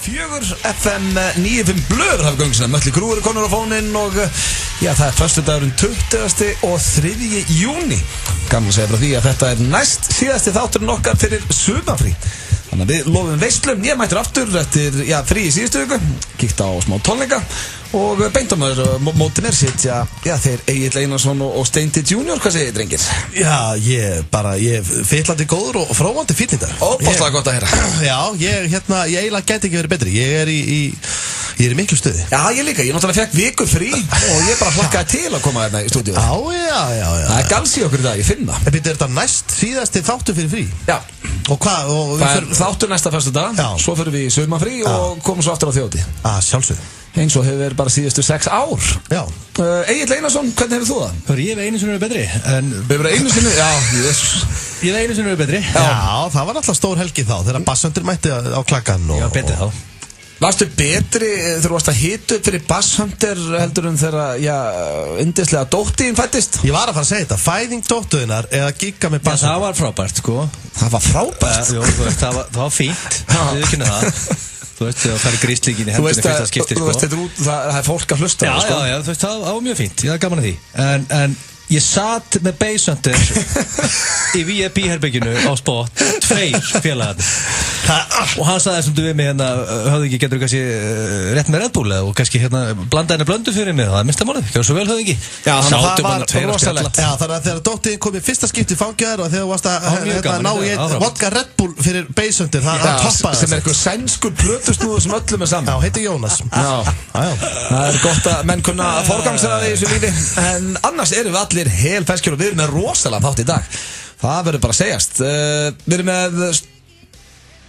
4 FM 95 blöður hafa göngsina. Mötli Krúur konur á fóninn og já, það föstudagurinn 20. og 3. júni. Gaman að segja frá því að þetta næst síðasti þátturinn okkar fyrir sumarfrí. Þannig að við lofum veislum. Ég mættur aftur eftir frí í síðustu viku. Kíkt á smá tónleika og beint á móti mér sitja þeir Egill Einarsson og Steindi Junior. Hvað segir þið, drengir? Já, ég fyllandi góður og fróandi fínn í dag. Óbáslega gott að heyra. Já, ég eiginlega gæti ekki verið betri. Ég er í miklu stuði. Já, ég líka. Ég náttúrulega fekk viku frí og ég bara hlakkaði til að koma hérna í stúdíu. Já. Það er gals í okkur í dag, ég finn það. En byrju, er þetta næst síðasti þáttur fyrir frí? Já. Og hvað? Það er þáttur næsta föstudag, svo fyrir við í sumarfrí og komum svo aftur á þjóti. Sjálfsögðu. Eins og hefur verið bara síðustu 6 ár. Já. Egill Einarsson, hvernig hefur þú það? Ég hef einu sinni verið betri. Við verið einu sinni? Já, Jesus. Ég hef einu sinni verið betri. Já, það var alltaf stór helgi þá, þegar Basshunter mætti á klakkan. Já, betri þá. Varstu betri þegar þú varst að hita upp fyrir Basshunter heldur en þegar, yndislega dóttiðin fættist? Ég var að fara að segja þetta, fæðing dóttuðinnar eða gigga með Basshunter. Já, það var frábært, sko. Það var frábært? Jú, það var fínt. Við kynna það. Þú veist, það fær gríslíkin í hendunni fyrsta skipti, sko. Þú veist, það er fólk að hlusta. Já, þú veist, það var mjög fínt. Ég var gaman að því. En ég satt með Basshunter í VIP-herbygginu á spot, 2 félagarnir. Og hann sagði sem þú við mig hérna, höfðingi, getur þú kannski rétt með Red Bull og kannski hérna blanda henni blöndu fyrir mig, það er minnsta málið, gjör svo vel höfðingi. Já, það var rosalegt. Já, þannig að þegar dóttiðin kom í fyrsta skipti fangjaður og þegar þú varst að ná í einn vodka Red Bull fyrir Basshunter, það toppaði. Sem er eitthvað sænskur plötusnúður sem öllum er saman. Já, heitir Jónas. Það er gott að menn kunna forgangsraða í þessu lífi, en annars erum við allir helferskjur og við erum með rosalega þátt í dag. Það verður bara að segjast. Við erum með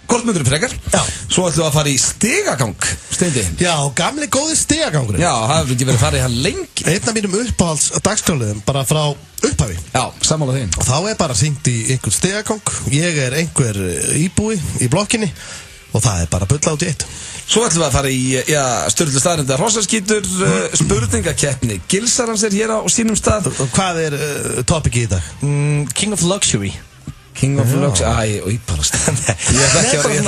kortmyndur frekar. Já. Svo ætlum við að fara í stigagang, Steindi. Já, gamli góði stigagangurinn. Já, það hefur ekki verið farið hann lengi. Einn af mínum uppáhalds dagskráliðum bara frá upphafi. Já, sammála því. Og þá er bara hringt í einhver stigagang. Ég er einhver íbúi í blokkinni og það er bara bulla út í eitt. Svo ætlum við að fara í, störðlu staðrindar hrossaskítur, spurningakeppni. Gilsarans er hér á sínum stað. Og hvað er topicið í dag? King of Luxury. King of Luxury, bara stað. Ég ætla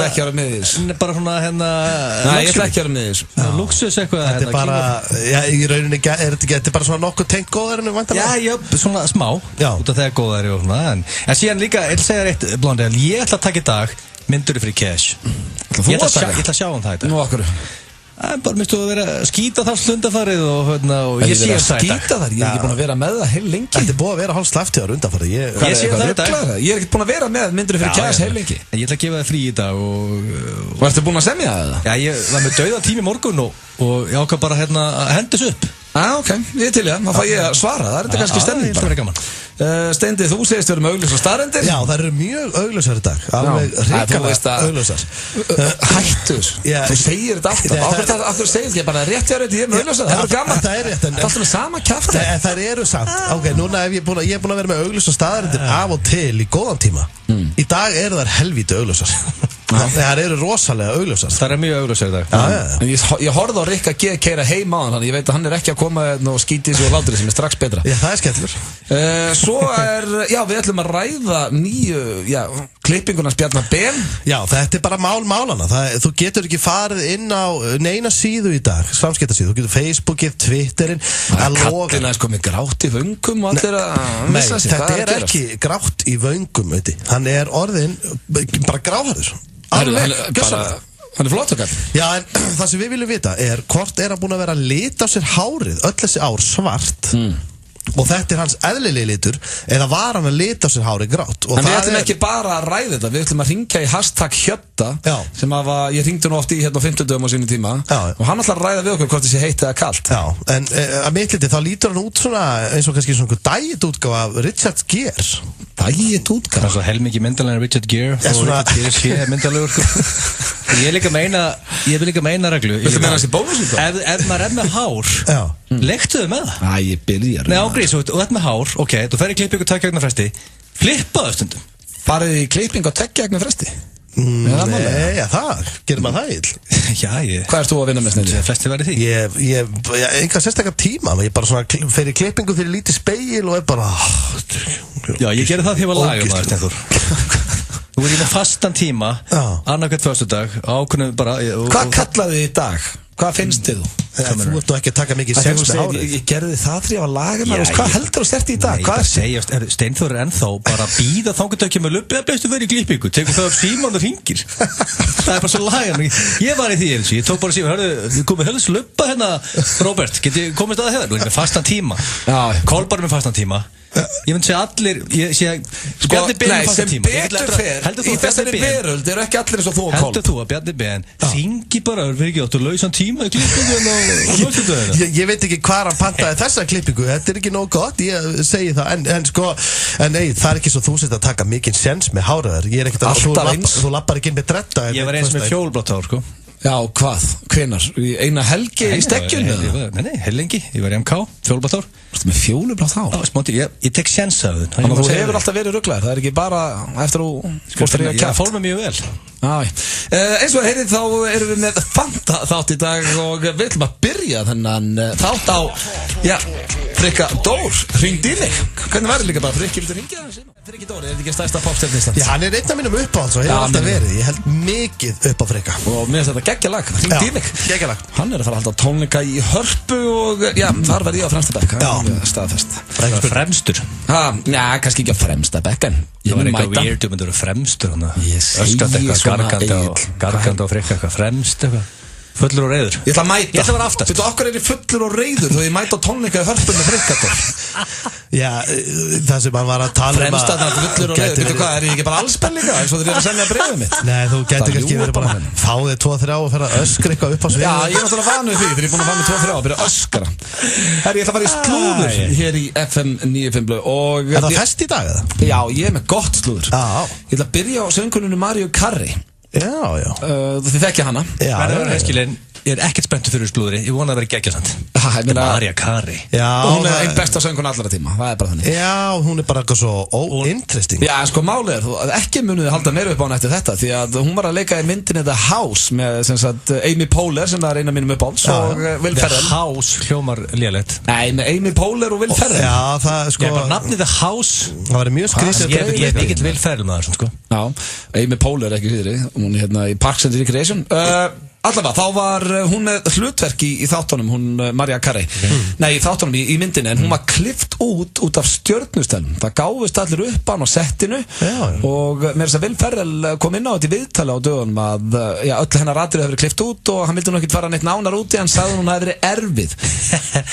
ekki að vera með þess. Bara svona hérna... Nei, ég ætla ekki að vera með þess. Luxus eitthvað. Þetta er bara, í rauninni, þetta er bara svona nokkuð tengt góðarinn, vantarlega? Já, svona smá. Já. Út af þegar góðari og svona. En síðan líka, ég segja rétt, Blondel, ég ætla að taka í dag myndur fyrir cash. Ég ætla að sjá það í dag. Nú, okkur. Bara minnstu að vera að skýta þar slundafarið og ég sé það í dag. Skýta þar? Ég er ekki búin að vera með það heil lengi. Þetta er búin að vera hálf slæftjáður undanfarið. Ég sé það í dag. Ég er ekki búin að vera með myndur fyrir cash heil lengi. Ég ætla að gefa það frí í dag og ertu búin að semja það? Já, ég var með dauða tími morgun og ég ákvað bara hérna að hendis upp. Ok, ég er til í það, þá fæ ég að svara, það er þetta kannski stemning bara. Steindi, þú segist verið með augljósar staðreyndir? Já, það eru mjög augljósar í dag, alveg hrikalega augljósar. Hættur, þú segir þetta alltaf, af hverju segir þetta, ég bara rétt hjá þetta, ég er með augljósar, það er gaman. Það er rétt, en... Það er alltaf með sama kjafta. Það eru samt, ok, núna ég er búin að vera með augljósar staðreyndir af og til í góðan tíma. Í dag eru þær helvíti augljósar. Það eru rosalega augljósar. Það er mjög augljósar í dag. Ég horfði á Rikka G. keira heim á hann, þannig ég veit að hann er ekki að koma og skíti þessu og láta þessu, sem er strax betra. Já, það er skellur. Svo við ætlum að ræða nýju, klippingunars Bjarna Ben. Já, þetta er bara málana. Þú getur ekki farið inn á neina síðu í dag, samskiptasíðu. Þú getur Facebookið, Twitterinn. Kallina er komið grátt í vöngum og allir að missa sig. Þetta er ekki grátt í vöngum, veit ég. Hann er orðinn bara gráharður. Hann er flott okkar. Já, en það sem við viljum vita er hvort er hann búin að vera að lita á sér hárið öll þessi ár svart og þetta er hans eðlilegi litur eða var hann að lita á sér hárið grátt. En við ætlum ekki bara að ræða þetta, við ætlum að ringja í #Hjötta sem ég ringdi nú oft í hérna á 50 dögum á sínu tíma og hann ætlar að ræða við okkur hvort þessi heitt eða kalt. Já, en að mitt liti þá lítur hann út svona eins og kannski svona diet útgáfa af Richard Gere. Diet útgáfa? Það er svo helmikið myndalega Richard Gere og Richard Gere sé myndalegur. Ég vil líka meina reglu. Viltu meina þessi bónus? Ef maður er með hár, leiktu þau með það? Æ, ég byrjar. Nei, ágrís, og þetta með hár, ok, þú fer í klippingu 2 gegna fresti, flippaðu stundum. Farið í klippingu 2 gegna fresti? Nei, það, gerir maður það ill. Já, Hvað ert þú að vinna með Steindi? Flesti verið því. Ég enga sérstaklega tíma, ég bara svona fer í klippingu fyrir lítið speil og er bara... Já, ég gerir það þegar ég var lagum, Steinþór. Þú er í með fastan tíma annarkvæmt föstudag ákveðum bara Hvað kallaði þið í dag? Hvað finnst þið þú? Þú ert nú ekki að taka mikið sens með hárið. Ég gerði það þegar ég var lagamæður. Hvað heldur þú sterti í dag? Hvað segja, Steinþór er ennþá bara að bíða þangað ekki með luppi, bestu verið í klippingu, tekur það upp síman og hringir. Það er bara svo lagan. Ég var í því eins og ég tók bara síman, hörðu, þið komið helst luppa hérna, Róbert, getið komist að það hefur? Þú er með fastan tíma. Kolbar með fastan tíma. Ég myndi segja allir Bjarni Ben með fastan tíma. Betur fer, í þessari veröld eru ekki allir eins og þú og Kolb. Heldur þú að Bjarni Ben hringi bara, verður ekki áttu lausan tíma í klippingu Ég veit ekki hvað hann pantaði þessa klippingu. Þetta er ekki nóg gott, ég segi það. En nei, það er ekki svo þú sett að taka mikinn sens með háraðar. Ég er ekkert að þú lappar ekki inn með dretta. Ég var eins með fjólublátt hár, sko. Já, hvað? Hvenar? Eina helgi í stekkjunni? Nei, hellingi, ég var í MK, fjólublátt hár. Þú ert með fjólublátt hár? Já, smóti, ég tek sjens af það. Þannig að þú hefur alltaf verið ruglaður, það er ekki bara eftir þú fórst að ríða kæft. Ég fór mig mjög vel. Eins og heyrið þá erum við með Fanta þátt í dag og við ætlum að byrja þennan þátt á Frikka Dór hringdi í mig. Hvernig var það líka bara Frikki, viltu hringja það? Frikki Dór, er þetta ekki stærsta popstjarnistan? Já, hann er einn af mínum uppáhalds og hefur alltaf verið. Ég held mikið upp á Frikka. Og mér finnst þetta geggjalag, hringdi í mig. Geggjalag. Hann er að fara að halda tónleika í Hörpu og þar verð ég á fremsta bekk. Já, staðfest. Fremstur? Já, kannski ekki á fremsta bekk en ég var eitthvað weird um að það eru fremstur. Ég segi svona Gargandi og Frikka eitthvað fremst eitthvað fullur og reyður. Ég ætla að mæta. Ég ætla að vera aftast. Veitu, okkur er ég fullur og reyður þó ég mæta á tónleika í Hörpu með Frikka Dór. Já, það sem hann var að tala Fremst að það fullur og reyður. Veitu hvað, er ég ekki bara allspenn líka eins og þeir eru að senda bréfið mitt? Nei, þú getur kannski verið bara fáðið 2-3 og fer að öskra eitthvað upp á svið. Já, ég er náttúrulega vanur því þegar ég er búin að fá mig 2-3 og byrja að öskra. Herri, ég ætla að fara í slúður hér í FM 95 og Er það fest í dag eða? Já, ég er með gott slúður. Ég ætla að byrja á söngkonunni Mariu Carey. Já. Þið þekkja hana. Ég er ekkert spenntur fyrir slúðri. Ég vona að vera geggjasand. Mariu Carey. Já, hún er einn besta söngkona allra tíma. Það er bara þannig. Já, hún er bara eitthvað svo óinteresting. Já, sko málið er þú ekki munið halda meira upp á hann eftir þetta því að hún var að leika í myndinni The House með sem sagt Amy Poehler sem er eina mínum uppáhalds og Will Ferrell. The House hljómar lélegt. Nei, með Amy Poehler og Will Ferrell. Já, það sko. Ég bara nafnið The House. Það var mjög skrítið. Ég er mikill Will Ferrell maður svona sko. Já, Amy Poehler ekki síðri. Hún er hérna í Parks and Recreation. Allavega, þá var hún með hlutverk í þáttunum, hún Mariu Carey. Nei, í þáttunum í myndinni, en hún var klippt út af stjörnustelum. Það gáfist allir upp á hann á settinu og með þess að Will Ferrell kom inn á þetta í viðtali á dögunum að öll hennar atriði hefur verið klippt út og hann vildi nú ekkert fara neitt nánar út í hann sagði hún hefði verið erfið.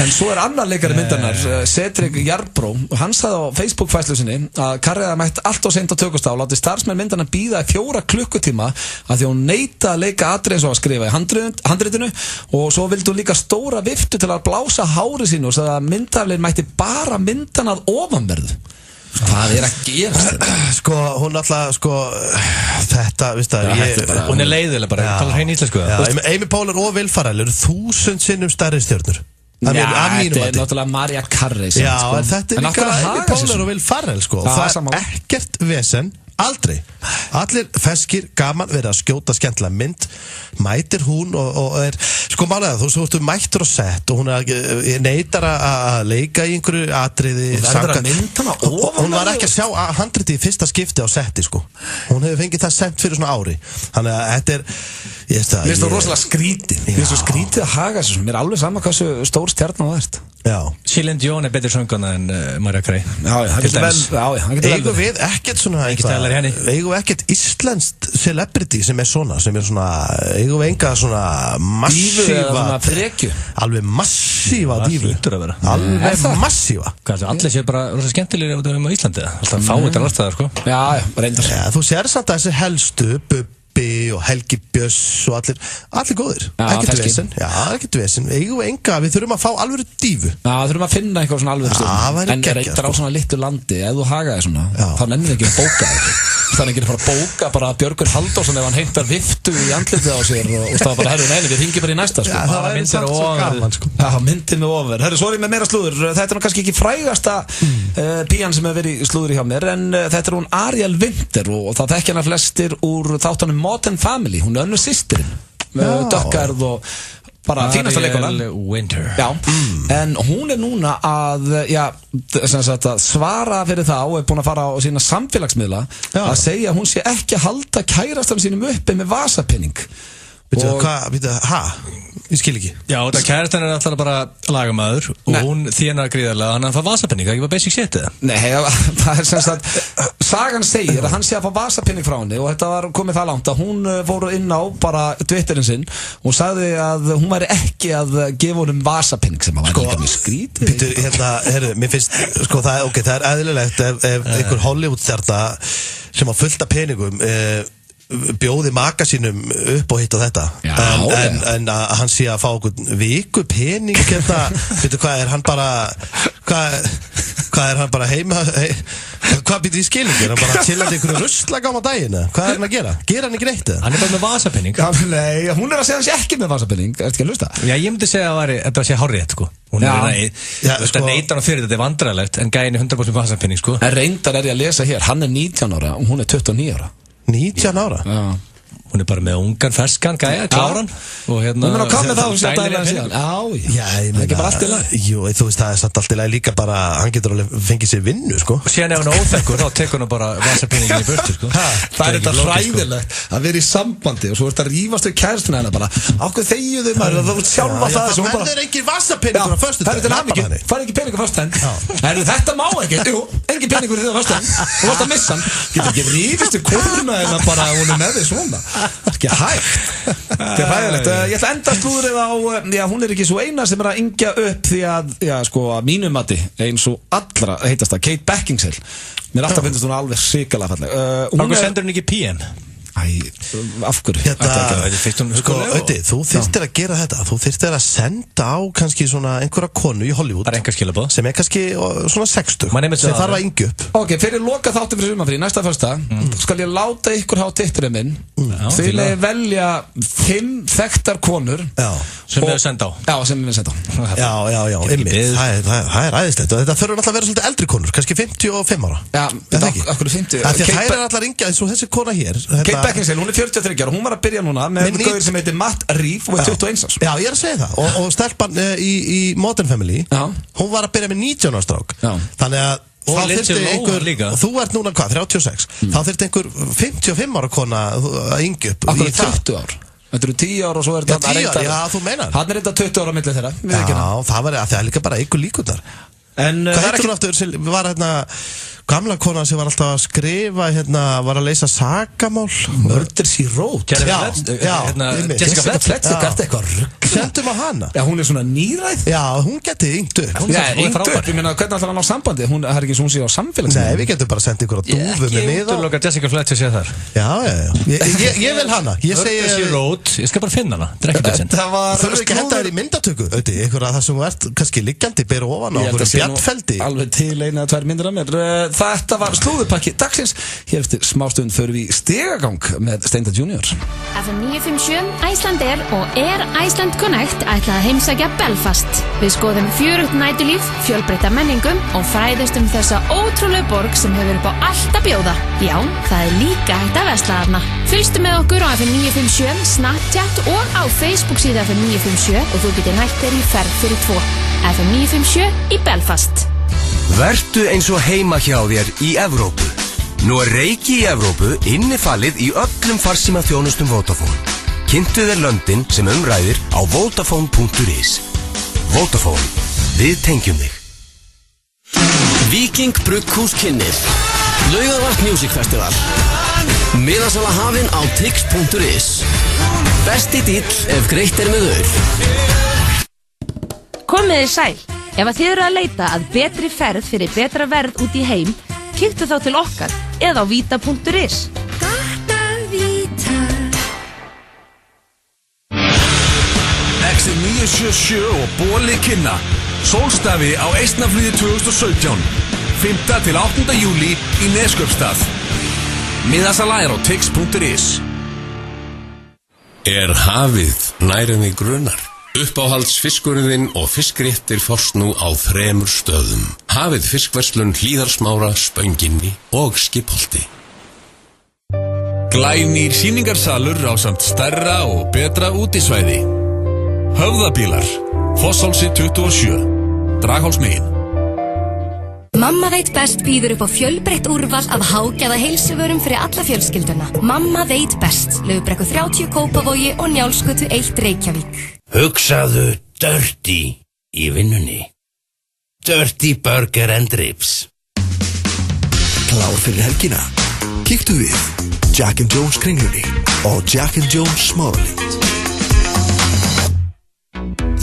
En svo er annar leikari myndarinnar, Cedric Yarbrough, og hann sagði á Facebook-færslu sinni að Carey hafði mætt allt of seint á tökustaf og látið starfsmenn myndarinnar bíða í 4 klukkutíma að því hún neitaði að leika atriði eins og að skrifa í handritinu og svo vildi hún líka stóra viftu til að blása hári sínu og sagði að myndaflin mætti bara myndan að ofanverðu. Hvað er að gerast þetta? Sko, hún alltaf, þetta, veist það hún er leiðilega bara, talar hrein íslensku. Amy Poehler og Will Ferrell eru 1000 sinnum stærri stjörnur. Já, þetta er náttúrulega Mariu Carey. Já, en þetta er líka Amy Poehler og Will Ferrell, sko. Það er ekkert vesen. Aldrei. Allir feskir, gaman, verið að skjóta skemmtilega mynd. Mætir hún og er sko málega þú ertu mættur og sett og hún neitar að leika í einhverju atriði og hún var ekki að sjá handritið í fyrsta skipti á setti sko. Hún hefur fengið það sent fyrir svona ári. Þannig að þetta er mér finnst það rosalega skrítið. Mér finnst það skrítið að haga þessu. Mér er alveg sama hversu stór stjarna það ert. Já. Celine Dion er betur sönguna en Mariu Carey. Eigum við ekkert svona eigum við ekkert íslenskt celebrity sem er svona eigum við enga svona massíva alveg massíva dífu alveg massíva allir séu bara rosa skemmtilegir ef við erum á Íslandi alltaf fáið til allstaðar sko. Já, reyndar. Þú sér samt að þessi helstu og Helgi Björns og allir góðir. Ekkert vesen. Eigum við enga, við þurfum að fá alvöru dífu. Já, þurfum að finna eitthvað svona alvöru stjórn. En reyndar á svona litlu landi, ef þú hagaði svona, þá nennir ekki að bóka það. Þannig ekki að fara að bóka bara Björgur Halldórsson ef hann heimtar viftu í andlitið á sér og það var bara, herru, við hringjum bara í næsta sko. Já, það var myndir og ofur sko. Já, myndir með ofur. Herru, svo er ég með meira slúður. Þetta er nú kannski ekki frægasta pían sem hefur verið í slúðri hjá mér en þetta er hún Ariel Winter og það þekkja hana flestir úr þáttunum Modern Family. Hún er önnur systirinn dökkarð og bara fínasta leikona Ariel Winter. Já, en hún núna að, sem sagt að svara fyrir það og búin að fara á sína samfélagsmiðla að segja að hún sé ekki að halda kærastan sínum uppi með vasapinning. Ég skil ekki. Já, þetta kærastan alltaf bara lagamæður og hún þénar gríðarlega, hann fá vasapinning, það ekki bara basic shit eða? Nei, það sem sagt sagan segir að hann sé að fá vasapinning frá henni og þetta var komið það langt að hún fór inn á bara Twitterin sinn og sagði að hún væri ekki að gefa honum vasapinning sem að væri líka mjög skrítið. Mér finnst, það er eðlilegt ef einhver Hollywood-stjarna sem á fullta peningum bjóði maka sínum upp og hitt og þetta en að hann sé að fá okkur viku pening veitu hvað er hann bara hvað er hann bara heima hvað býtir í skilingir hann bara chillandi einhverju russlag á dagina hvað er hann að gera hann ekki neitt hann bara með vasapinning nei, hún að segja hans ekki með vasapinning ertu ekki að hlusta? Já, ég myndi segja að þetta sé hárrétt sko hún þetta neitar hann fyrir þetta er vandræðilegt en gæni 100% vasapinning sko en reyndar ég að lesa hér hann 19 ára og hún 29 ára 19 ára? Já. Hún bara með ungan, ferskan, gæja, kláran og hún að koma með það og sér dælir hann síðan ég meina, ekki bara allt í lagi jú, þú veist, það er samt allt í lagi líka bara hann getur alveg fengið sér vinnu, sko og síðan ef hann er óþekkur, þá tekur hann bara vasapinningin í burtu, sko það er þetta hræðilegt að vera í sambandi og svo er þetta að rífast við kærstuna hennar bara ákveð þegiðu maður, það voru sjálfa það það verður engin vasapinningur á föstudaginn það er ekki peningur á föstudaginn þetta má ekki, engin peningur í það föstudaginn þú varst að missa hann, getur ekki rífist við konuna en bara hún er með þig svona ekki hægt þetta er hægilegt, ég ætla að enda slúðrið á hún er ekki svo eina sem er að yngja upp því að sko að mínum mati eins og allra heitast það Kate Beckinsale mér alltaf finnst hún alveg sikalega falleg Akkur sendur hún ekki PM? Af hverju? Þú þyrftir að gera þetta þú þyrftir að senda á kannski svona einhverja konu í Hollywood sem er kannski svona 60 sem þarf að yngja upp ok, fyrir loka þáttum fyrir sumarfrí næsta fyrsta skal ég láta ykkur hafa titturinn minn þau vilja velja 5 þekktar konur sem við senda á já, það er æðislegt og þetta þurfa alltaf að vera svolítið eldri konur kannski 55 ára af hverju 50? Það er alltaf að yngja eins og þessi kona hér Beckinsale, hún 43 ára, hún var að byrja núna með gauður sem heitir Matt Reeves og 21 árs. Já, ég að segja það og stelpan í Modern Family hún var að byrja með 19 ára strák þannig að þá þyrfti einhver þú ert núna hvað, 36 þá þyrfti einhver 55 ára kona að yngja upp í 20 ár þetta eru 10 ára og svo er þetta þú meinar hann er þetta 20 ára á milli þeirra það er líka bara einhver líkundar hvað heitir hún aftur sem var gamla konan sem var alltaf að skrifa var að leysa sakamál Murder She Wrote Jessica Fletcher eitthvað rugg sendum á hana hún er svona nýræð hún geti yngt upp yngt upp, ég meina hvernig alltaf hann á sambandi það er ekki svo hún sé á samfélagsmiðlum nei, við getum bara að senda ykkur á dúfu með miða ekki útloka Jessica Fletcher sé þar ég vil hana Murder She Wrote, ég skal bara finna hana þau eru ekki henda þér í myndatöku ykkur að það sem þú ert kannski liggjandi bera ofan á bjartfeldi alveg til 1 eða 2 myndir af mér þetta var slúðupakki dagsins hér eftir smástund förum við í stigagang með Steinda Junior FM 957 Icelandair og Air Iceland Connect ætla að heimsækja Belfast við skoðum fjörugt næturlíf, fjölbreytta menningum og fræðumst þessa ótrúlegu borg sem hefur upp á allt að bjóða já, það er líka hægt að versla þarna fylgstu með okkur á FM 957 Snapchat og á Facebook síðu FM 957 og þú getur nætt þér í ferð fyrir 2 FM 957 í Belfast Vertu eins og heima hjá þér í Evrópu. Nú er reiki í Evrópu innifalið í öllum farsíma þjónustum Vodafone. Kynntu þér löndin sem umræðir á Vodafone.is. Vodafone. Við tengjum þig. Viking Brugghús kynnir Laugarvatn Music Festival. Miðasala hafin á tix.is. Besti díll ef greitt með auð. Komiði sæl. Ef að þið eru að leita að betri ferð fyrir betra verð út í heim, kíktu þá til okkar eða á vita.is. Exit 977 og Bóli kynna Sólstafi á Eistnaflugi 2017 5. til 8. júlí í Neskaupstað. Miðasala á tix.is. Hafið nærri mig grunar? Uppáhaldsfiskurinn og fiskréttir fást nú á 3 stöðum. Hafið fiskverslun Hlíðarsmára, Spönginni og Skipholti. Glænýr sýningarsalur ásamt stærra og betra útisvæði. Höfðabílar, Fossálsi 27, Draghálsmegin. Mamma veit best býður upp á fjölbreytt úrval af hágæða heilsuvörum fyrir alla fjölskylduna. Mamma veit best, Laufbrekku 30 Kópavogi og Njálsgötu 1 Reykjavík. Hugsaðu Dirty í vinnunni. Dirty Burger and Ribs. Klár fyrir helgina. Kíktu við Jack and Jones Kringlunni og Jack and Jones Smáralind.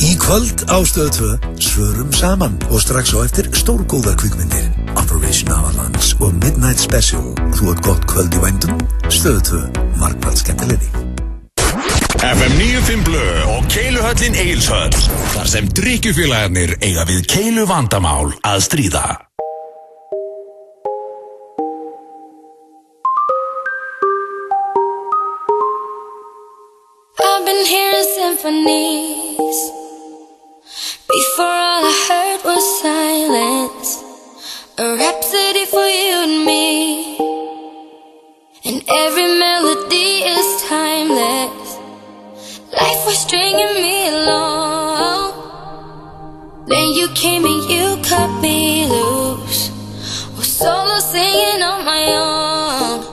Í kvöld á Stöð 2 svörum saman og strax á eftir stórgóða kvikmyndir Operation Avalanche og Midnight Special. Þú ert gott kvöld í vændum. Stöð 2, margfald skemmtilegri. FM 95 Blö og Keiluhöllin Egilshöll. Þar sem drykkjufélagarnir eiga við keilu vandamál að stríða. I've been hearing symphonies. Before all I heard was silence. A rhapsody for you and me. And every melody is timeless. Life was stringing me along. Then you came and you cut me loose. Was solo singing on my own.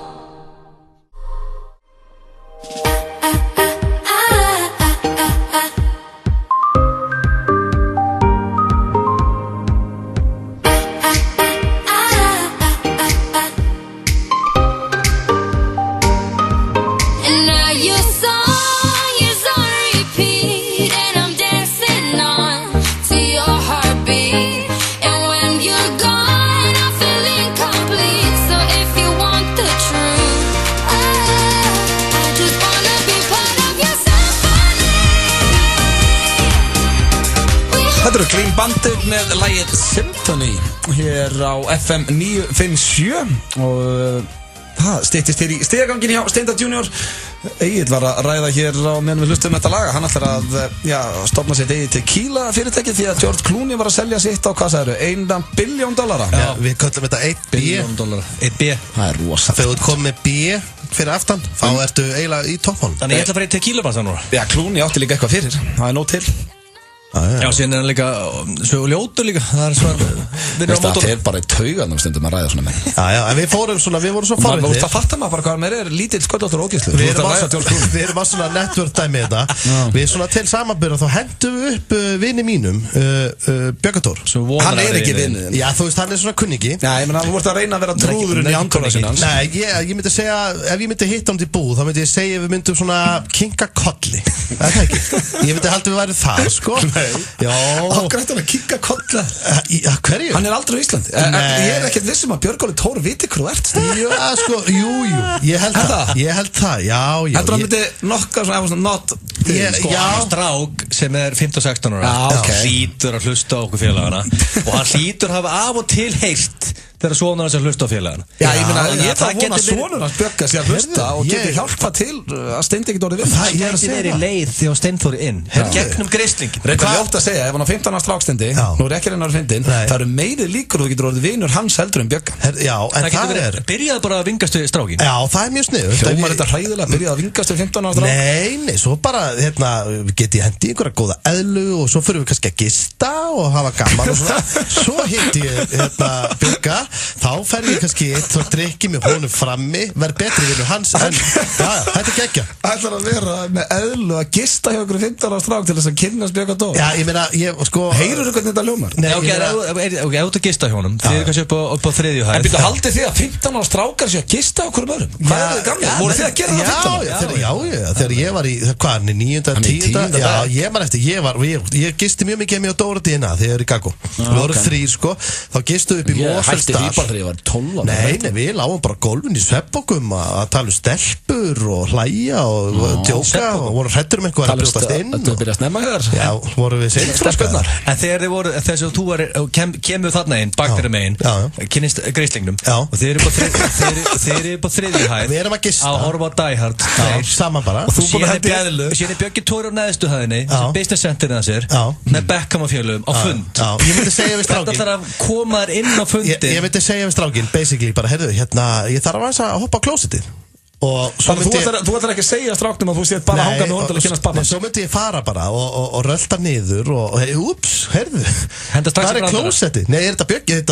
Þetta eru Clean Bandit með lagið Symphony hér á FM 957 og það styttist hér í stigagangin hjá Steindar Junior. Egill var að ræða hér á meðan við hlustum þetta laga. Hann ætlar að stofna sitt eigið tequila fyrirtæki því að George Clooney var að selja sitt á, hvað sagðirðu, $1 billion. Já, við köllum þetta 1 billion. 1 B. Það er rosa. Þegar þú ert komið með B fyrir aftan, þá ertu eiginlega í toppmálum. Þannig ég ætla að fara í tequila bara núna. Já, Clooney átti líka eitthvað fyrir. Það er nóg til. Já, síðan er hann líka svo ljótur líka. Það er svona það fer bara í tauganum stundum að ræða svona menn. Já, en við vorum svo forvitnir. Þú fattar maður bara hvað mér er lítill sköldóttur ógeðslu. Við erum að svona network dæmi þetta. Við svona til samanbyrða þá hendum við upp vini mínum Björgatór. Hann er ekki vinið. Já, þú veist, hann er svona kunningi. Já, ég meina, þú vort að reyna að vera trúðurinn í andkóla sinna hans. Nei, ég myndi segja, ef ég myndi hitta hann til búð, þá myndi ég segja við myndum svona kinka kolli. Það er ekki. Ég myndi halda við væri það, sko. Já. Ágrætt hann að kinka kolla. Hverju? Hann er aldrei á Íslandi. Ég er ekkert vissum að Björg Óli Tór viti hvað þú ert. Já, sko, jú. Ég held það, já. Heldur hann myndi nokkar svona, not hann strák sem er 15-16 ára. Hlýtur að hlusta á okkur félagana. Og hann hlýtur að hafa af og til heyrt þegar sonur hans að hlusta á félagana. Já, ég meina, ég þarf að vona að sonur hans Björga sér að hlusta og geti hjálpa til að Steindi ekkert orðið við. Það geti verið leið því að Steinþóri inn. Gegnum greislingin. Reynda ljótt að segja, ef hann á 15 ára stráksteindi, nú er ekki reynar að fyndin, það eru meiri líkur og þú getur orðið vinur hans heldur en Björga. Já, en það er... Byrjaði bara að vingast við strákin. Já, það er mjög sniðugt. Hljómar þetta hræðilega að byrjaði að vingast við 15 ára strák? Nei, svo bara, get ég hendi einhverja góða eðlu og svo fyrir við kannski að gista og hafa gaman og svona. Svo hitti ég Björga, þá fer ég kannski eitt og drikki með honum frammi, verð betri vinur hans en, þetta er geggja. Ætlar að vera með eðlu að gista hjá okkur 15 ára strák til þess að kynnast Björga Dór? Já, ég meina, sko... Heyrur þú hvernig þetta ljómar? Nei, ok, ef þú gista hjá honum, þið er kannski upp á 3. hæð. En byrju, haldið þið að 15 ára strákar séu að gista okkur um öðrum? Hvað er þið gamlega? Voru þið að gera það 15 ára? Já, þegar ég var í, hvað, 9. 10. Já, ég man eftir, ég gisti mjög mikið með á Dóra Dina þegar ég er í Gaggo. Við vorum 3, sko, þá gistuð upp í Mosfellsdal. Nei, við lágum bara gólfin í svefnbókum að tala stelpur og hlæja og djóka og voru hrættur eitthvað að brjótast inn. Þú byrjaði að snemma hér? Já, vorum við stelpurnar. En þegar þið voru, þess að þú kemur þarna inn, bakverið megin, kynnist greislingnum og þið eru upp á 3. hæð. Við erum að gista. Að horfa á Die Hard. Saman bara. Og síðan er Björgi Tóri á neðstu hæðinni, sem business centerinn að sér, með Beckham og fjölum á fund. Ég myndi segja við strákin. Þetta þarf að koma þær inn á fundin. Ég myndi segja við strákin, basically, bara, heyrðu, ég þarf að hoppa á klósitið. Og þannig þú ætlar ekki að segja stráknum að þú sétt bara hanga með honum til að kynast pappa. Nei, svo myndi ég fara bara og rölda niður og úps, heyrðu, það klósetti. Nei, er þetta Björki, er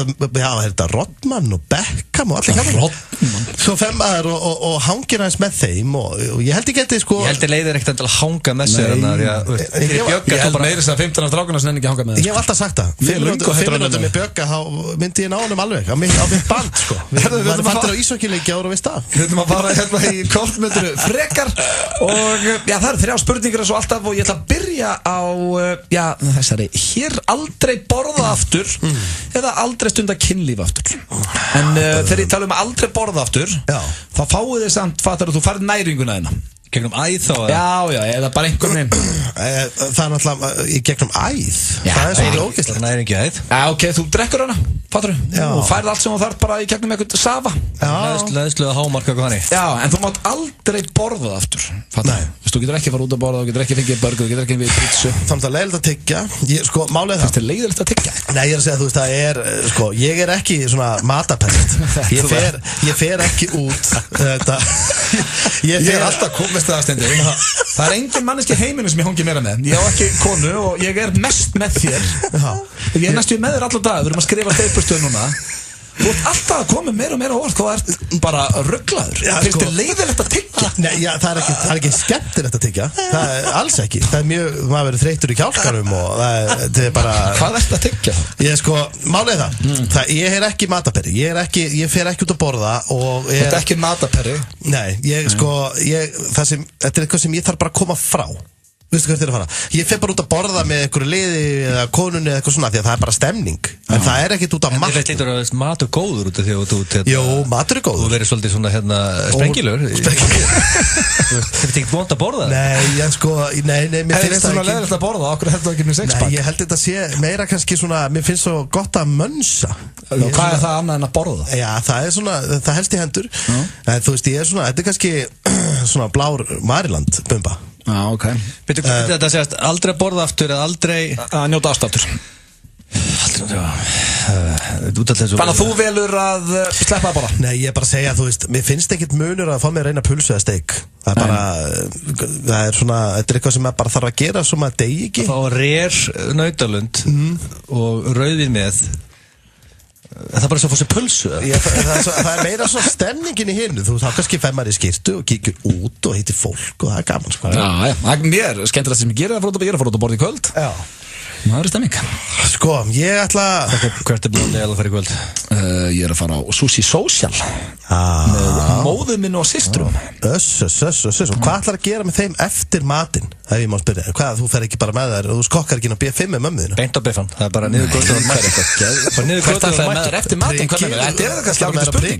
þetta Rodman og Beckham og allir kemur. Rodman. Svo maður og hangir hans með þeim og ég held ekki þetta sko. Ég held ég leiðir ekkert að hanga með sér. Ég held meira þess að 15 af strákunum sem enn ekki hanga með. Ég hef alltaf sagt það. 5 minútur með Björka, þá myndi ég ná honum alveg á mitt band sko. Maður fættir á íshokkíleiki ára við stað. Við ætlum að fara hérna í kortmynduru frekar og það eru 3 spurningar eins og alltaf og ég ætla að byrja á þessari hér aldrei borða aftur eða aldrei stunda kynlíf aftur. En þegar ég tala um aldrei borða aftur þá fáið þið samt fattar að þú farið næringuna þína. Gegnum æð þá? Já, eða bara einhvern veginn. Það er náttúrulega í gegnum æð. Það er svolítið ógeðslegt. Það er ekki æð. Ok, þú drekkur hana, fattar þú? Og færið allt sem þú þarf bara í gegnum eitthvað safa. Leðsluða hámarka hvað hann. Já, en þú mátt aldrei borða það aftur. Fattar þú? Þú getur ekki fara út að borða, þú getur ekki fengið burger, þú getur ekki fengið pizza. Það er leiðilegt að tyggja. Sko, málið það. Það er leiðilegt að tyggja. Nei, ég er að segja, þú veist, það er, sko, ég er ekki svona matapest. Ég fer ekki út þetta. Ég fer alltaf komist það stendur. Það er engin manneski heiminu sem ég hangi meira með. Ég á ekki konu og ég er mest með þér. Ég er næstu með þér allar dag. Við erum að skrifa steypustöð núna. Þú ert alltaf að koma meira og meira á orð. Þú ert bara rugglaður. Finnst þér leiðilegt að tyggja? Nei, það er ekki skemmtilegt að tyggja. Það er alls ekki. Það er mjög, maður verið þreyttur í kjálkanum og það er bara. Hvað ert að tyggja? Ég sko, málið það. Ég er ekki mataperri. Ég fer ekki út að borða og Þú ert ekki mataperri? Nei, þetta er eitthvað sem ég þarf bara að koma frá. Veistu hvert er að fara? Ég fer bara út að borða með einhverju liði eða konunni eða eitthvað svona því að það er bara stemning. En það er ekkert út af mat. En þetta lítur að matur góður út af því að þú ert Jó, matur er góður. Þú verður svolítið svona sprengilur. Þú finnst ekki vont að borða það? Nei, en sko, nei, mér finnst það ekki. Það er svona leiðilegt að borða, okkur heldur það ekki með sexpack? Nei, ég held þetta sé meira kannski svona, mér finnst svo gott að mönsa. Hvað er það annað en að borða? Já, það er svona, það helst í hendur. En þú veist, ég er svona, þetta er kannski svona blár Mariland bumba. Ok. Þetta segast aldrei borða aftur eða aldrei að njóta ást aftur. Þannig að þú velur að sleppa að borða? Nei, ég er bara að segja, þú veist, mér finnst ekkert munur að fá mér reyna pulsu eða steik. Það er bara, það er svona, þetta er eitthvað sem maður bara þarf að gera svo maður degi ekki. Það fá reyr nautalund og rauðvín með. Það er bara svo að fá sér pulsu. Það er meira svo stemningin í hinnu. Þú þá kannski fær maður í skyrtu og kíkur út og hittir fólk og það er gaman sko. Já, mér skemmtilegt sem ég gera að fara út að borða í kvöld. Já. Það er stemming. Sko, ég ætla Hvert er blóðið að fara í kvöld? Ég er að fara á Sushi Social með móðu minn og systrum. Og hvað ætlar að gera með þeim eftir matinn? Ef ég má spyrja, hvað, þú fer ekki bara með þær og þú skokkar ekki inn á B5 með mömmuðina? Beint á B5, það er bara niður göttur og mættir. Hvert ætlar það með þær eftir matinn? Þetta er kannski ágætis spurning.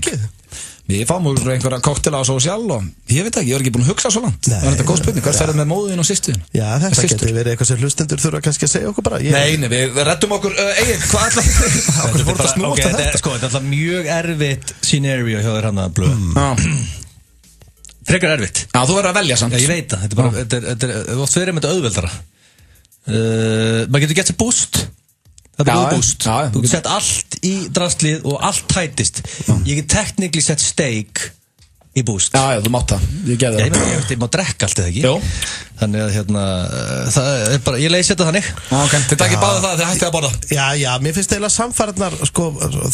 Við fáum úr einhverja koktela á Social og ég veit ekki, ég er ekki búin að hugsa svo langt. Það er þetta góð spurning, hvert ferðið með móðin og systur? Já, þetta getur verið eitthvað sem hlustendur þurfa kannski að segja okkur bara. Nei, við reddum okkur, Egill, hvað ætlar okkur fór þetta snúast að þetta? Sko, þetta er alltaf mjög erfitt scenario hjá þér hann að blöða. Frekar erfitt. Já, þú verður að velja samt. Já, ég veit það, þetta er oft verið með þetta auðveldara. Maður getur gett sér boost. Það er búst. Þú getur sett allt í drastlið og allt tætist. Ég get technically sett steak í boost. Já, þú mátt það. Ég geði það. Ég má drekka allt eða ekki. Jó. Þannig að það er bara, ég leiði setja þannig. Ok, þið takkir báðu það, þið hættið að borða. Já, mér finnst eiginlega samfærðnar, sko,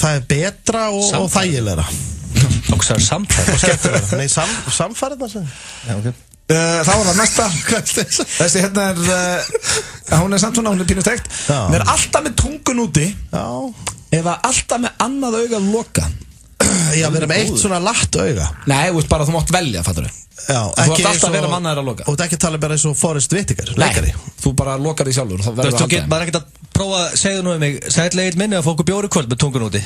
það er betra og þægilegra. Og hvað er samfærðnar? Og skemmtilegra. Nei, samfærðnar. Já, ok. Það var það næsta. Þessi hérna hún er samt svona, hún er pínu steikt. Hún er alltaf með tungun úti eða alltaf með annað auga loka. Já, við erum eitt svona latt auga. Nei, þú veist bara, þú mátt velja, fattar við. Já, þú ætti alltaf að vera mannaðir að loka. Og þetta ekki tala bara eins og Forrest Whitaker, leikari. Þú bara lokar því sjálfur. Þú veist, þú getur bara ekkert að prófa að segja nú um mig, sætlega eitt minni að fá okkur bjóri kvöld með tungun úti.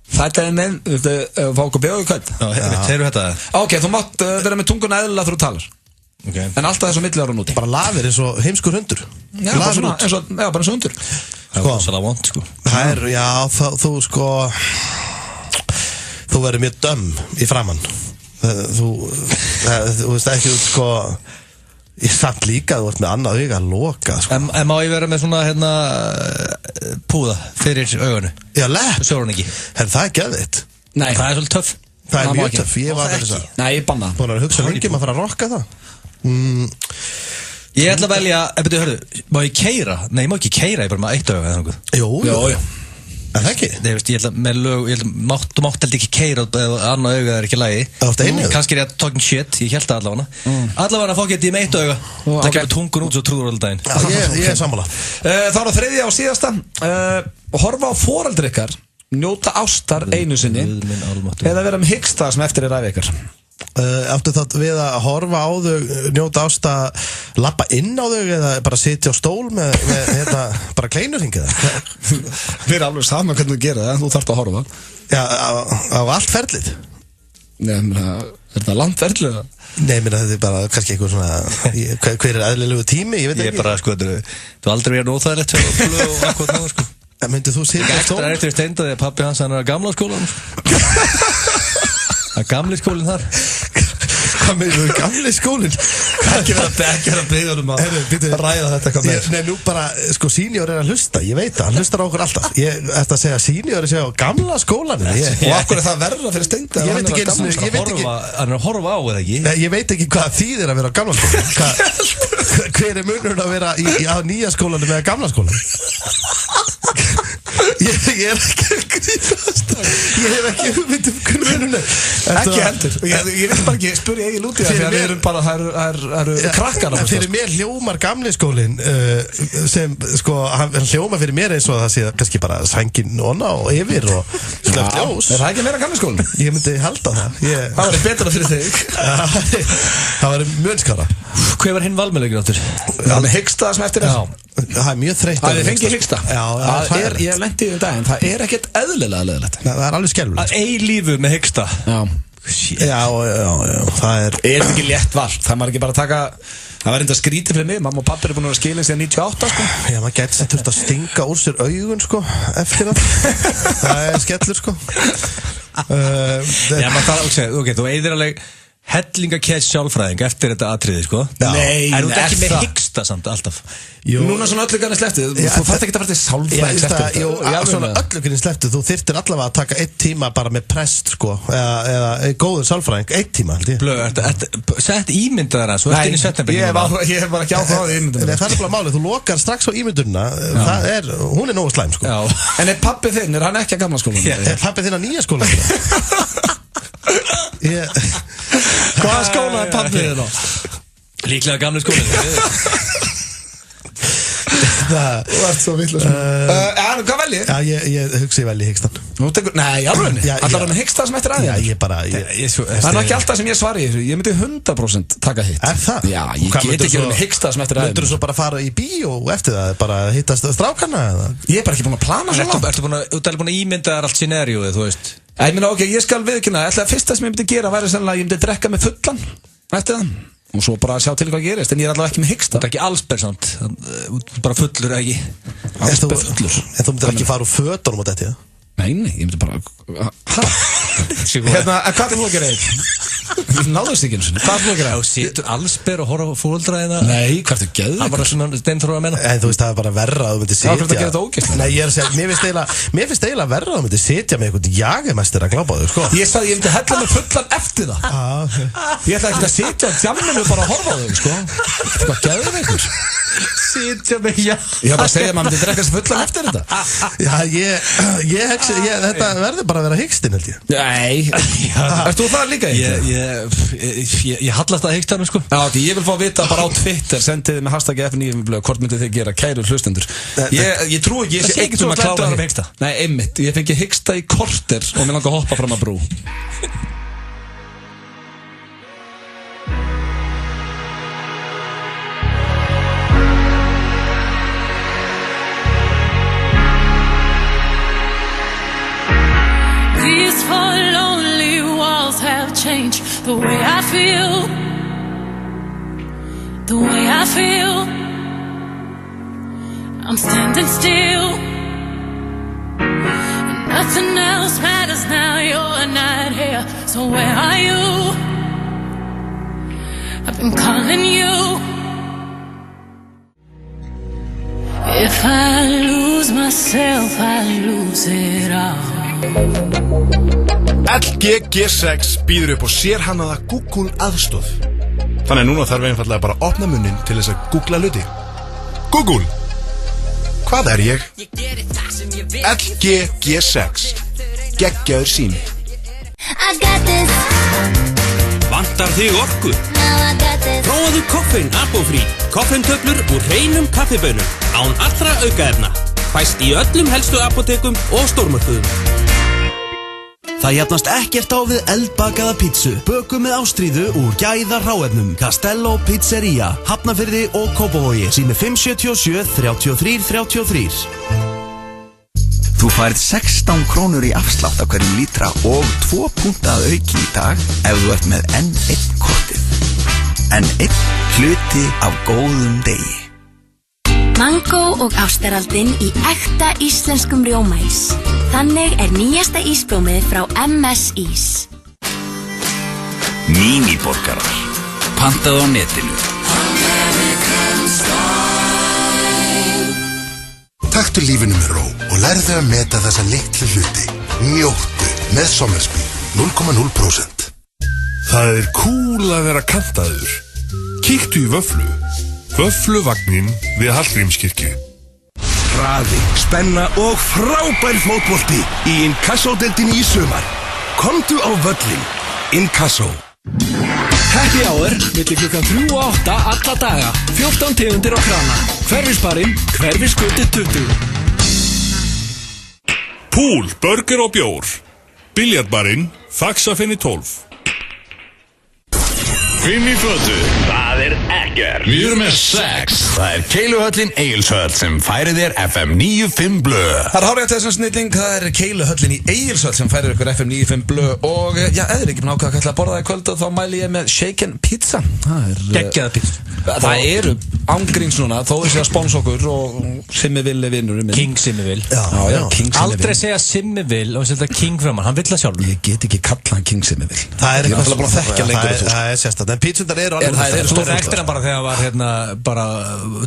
Það er með, fá okkur bjóri kvöld. Já, segir þetta. Ok, þú mátt vera með tungun eðlilega þegar þú talar. En alltaf þessu milliára núti. Bara lafir eins og heimskur hundur. Já, bara eins og hundur. Það er, já, þú sko þú verður mjög dömm í framann. Þú veist ekki, sko ég samt líka, þú ert með annað auga að loka, sko. En má ég vera með svona, púða fyrir auganu? Já, lepp. Sjór hún ekki? Það er geðveitt. Nei. Það er svolítið töff. Það mjög töff, ég var með þess að Nei, ég banna Búin að hugsa lengi að fara að rocka það Ég ætla að velja, hörðu, má ég keyra? Nei, ég má ekki keyra, ég bara með eitt auga eða einhver Jú En það ekki? Nei, veist, ég ætla með lög, þú mátt held ekki keyra eða annað auga er ekki lagi Kannski er ég að talking shit, ég held það allavega Allavega fokk ég með eitt auga Það kemur tungun út svo trúður alltaf daginn Ég er sammála Það var þriðja og síðasta Horfa á foreldri ykkar Njóta ástar einu sinni Eða vera með hyggsta sem eftir ævi ykkar Áttu það við að horfa á þau Njóta ásta Lappa inn á þau eða bara sitja á stól með bara kleinurhingið Við erum alveg saman hvernig þú gerir það Þú þarft að horfa Já, á allt ferlið Nei, er það langt ferlið? Nei, þetta er bara kannski eitthvað svona Hver er eðlilegu tími, ég veit ekki Ég er bara, sko, þú aldrei verið nóþæðilegt og akkurat nú, sko Myndið þú sitja á stól? Það er eftir steinda því að pappi hans hann er að gamla skólan Það er gamli skólinn þar Hvað með þú gamli skólinn? Ekki vera að byggja um að ræða þetta hvað með Nei, nú bara, sko, senior er að hlusta Ég veit það, hann hlustar á okkur alltaf Ég ætti að segja senior er að segja á gamla skólan Og okkur er það verra fyrir steinda Ég veit ekki Hann er að horfa á eða ekki Nei, ég veit ekki hvað þýðir að vera á gamla skólan Hver er munurinn að vera á nýja skólanum eða gamla skólanum? Ég er ekki að grínast Ég hef ekki hugmynd munurinn Ekki heldur Ég vil bara ekki spyrja eigin út í það Við erum bara, það eru krakkar Fyrir mér hljómar gamli skólinn sem, sko, hann hljómar fyrir mér eins og það sé kannski bara sængin onna og yfir og slögt ljós Er það ekki meira gamli skólinn? Ég myndi halda það Það var betra fyrir þig Það var mjönskára Hver var hinn valmöðleikin áttur? Það með hyggsta sem eftir þess Það er mjög þreytt Það er fengið hyggsta Ég lendi í daginn Það er ekkert eðlilega leðilegt Það er alveg skelfilegt Að eilífu með hyggsta Já, það er ekki létt val Það maður ekki bara að taka Það var enda skrítið fyrir mig Mamma og pappi eru búin að skilja síðan 98 sko Já, maður getur þurft að stinga úr sér augun sko eftir það Það er skellur sko Já, maður tala, ok, þú eigðir alveg hellingakess sjálfræðing eftir þetta atriði, sko Nei, er þú ekki með hyggsta samt alltaf? Núna svona öllugarnir slepptið Þú þarf ekki að fara til sjálfræðing slepptið Jú, svona öllugarnir slepptið Þú þyrftir allavega að taka 1 tíma bara með prest, sko eða góður sjálfræðing 1 tíma, held ég Blöð, sett ímyndaðar að svo eftir í september Ég hef bara ekki á það ímyndaðar Það er bara málið, þú lokar strax á ímyndunna Hún er nógu slæm, sko En er pabbi þinn, er hann ekki að gamla skólanum? Er pabbi þinn á nýja skólanum? Hvaða skóla er pabbi þinn á? Líklega gamli skólanum Þú ert svo vitlaus Hvað vel ég? Já, ég hugsa ég vel í hyggstan Nei, alveg Allar með hyggsta sem eftir aðeins Já, ég bara Það er ekki alltaf sem ég svari í þessu Ég myndi 100% taka hitt Er það? Já, ég get ekki með hyggsta sem eftir aðeins Myndur þú svo bara fara í bíó eftir það Bara hittast strákana eða? Ég er bara ekki búin að plana svo langt Ertu búin að ímynda þar allt scenarióið, þú veist Ég meina, ok, ég skal viðkynna Það fyrsta sem ég myndi gera væri sennilega Ég myndi drekka með fullan eftir það Og svo bara sjá til hvað gerist En ég er allavega ekki með hyggsta Það er ekki allsber samt Bara fullur, ekki Allsber fullur En þú myndir ekki fara úr fötunum á þetta, já? Nei, ég myndi bara Hvað er þú að gera eitthvað? Náðust ekki eins og hvað er þú að gera? Þú situr allsber og horfa á fóreldræðina Nei, hvað er þú gæðið? Það var svona steinþróa að menna En þú veist, það er bara verra að þú myndir sitja Það er að gera þetta ógeðslega Nei, ég er að segja, mér finnst eiginlega verra að þú myndir sitja með einhvern jagermestir að glápa þau, sko Ég sagði, ég myndi hella með fullan eftir það Ég ætla ekki að sitja á djamminu bara að horfa á þau, sko Hvað gæðið einhver? Sitja með Ég var bara að segja að maður myndi drekka sér fullan eftir þetta Já, þetta verður bara að vera hyggstinn, held ég Nei, erst þú það líka Ég hallast að hyggstanum, sko Já, ok, ég vil fá að vita bara á Twitter Sendiði með hashtag F9 Hvort myndið þið gera kæru hlustendur Ég trú ekki, ég sé ekkert svona klára hyggsta Nei, einmitt, ég fengi hyggsta í korter Og mér langar að hoppa fram að brú These four lonely walls have changed the way I feel. The way I feel. I'm standing still. And nothing else matters now. You're not here. So where are you? I've been calling you. If I lose myself, I lose it all. LG G6 býður upp á sérhannaða Google aðstoð. Þannig núna þarf einfallega bara að opna munnin til þess að googla hluti. Google. Hvað er ég? LG G6. Geggjaður sími. Vantar þig orku? Prófaðu koffein Abofrí. Koffeintöflur úr hreinum kaffibönum án allra aukaefna. Fæst í öllum helstu apotekum og stórmörkuðum. Það jafnast ekkert á við eldbakaða pítsu. Bökum með ástríðu úr gæða hráefnum. Castello Pizzeria, Hafnarfirði og Kópavogi. Sími 577 33 33. Þú færð 16 krónur í afslátt af hverjum lítra og 2 púnta að auki í dag ef þú ert með N1 kortið. N1 hluti af góðum degi. Mango og ástaraldin í ekta íslenskum rjómaís. Þannig er nýjasta ísblómið frá MS Ís. Míniborgarar. Pantaðu á netinu. Taktu lífinu með ró og lærðu að meta þessa litlu hluti. Njóttu með Sommersby 0,0%. Það er cool að vera kantaður. Kíktu í Vöfflu. Vöffluvagnin við Hallgrímskirkju. Hraði, spenna og frábær fótbolti í Inkasso-deildinni í sumar. Komdu á völlin. Inkasso. Happy hour milli klukkan 3 og 8 alla daga. 14 tegundir á krana. Hverfisbarinn, Hverfisgötu 20. Pool, burger og bjór. Biljardbarinn, Faxafenni 12. Finn í fötu, það er ekkert. Við erum með 6. Það er Keiluhöllin Egilshöll sem færir þér FM 95 blöð. Það er hárið að þessum snilling, það er Keiluhöllin í Egilshöll sem færir ykkur FM 95 blöð. Og já, eða ekki búin ákveða að borða það í kvöld og þá mæli ég með shaken pizza. Geggjaða pizza. Það eru ángríns núna, þó þessi að spónsa okkur og Simmi Will er vinnur minn. King Simmi Will. Já, King Simmi Will. Aldrei segja Simmi Will og setja King fram hann vill það sjálfur. Ég get ekki kalla hann King Simmi Will. Það er eitthvað búin að þekkja lengur. Það er sérstætt, en pítsundar eru alveg Þú rektir hann bara þegar hann var hérna bara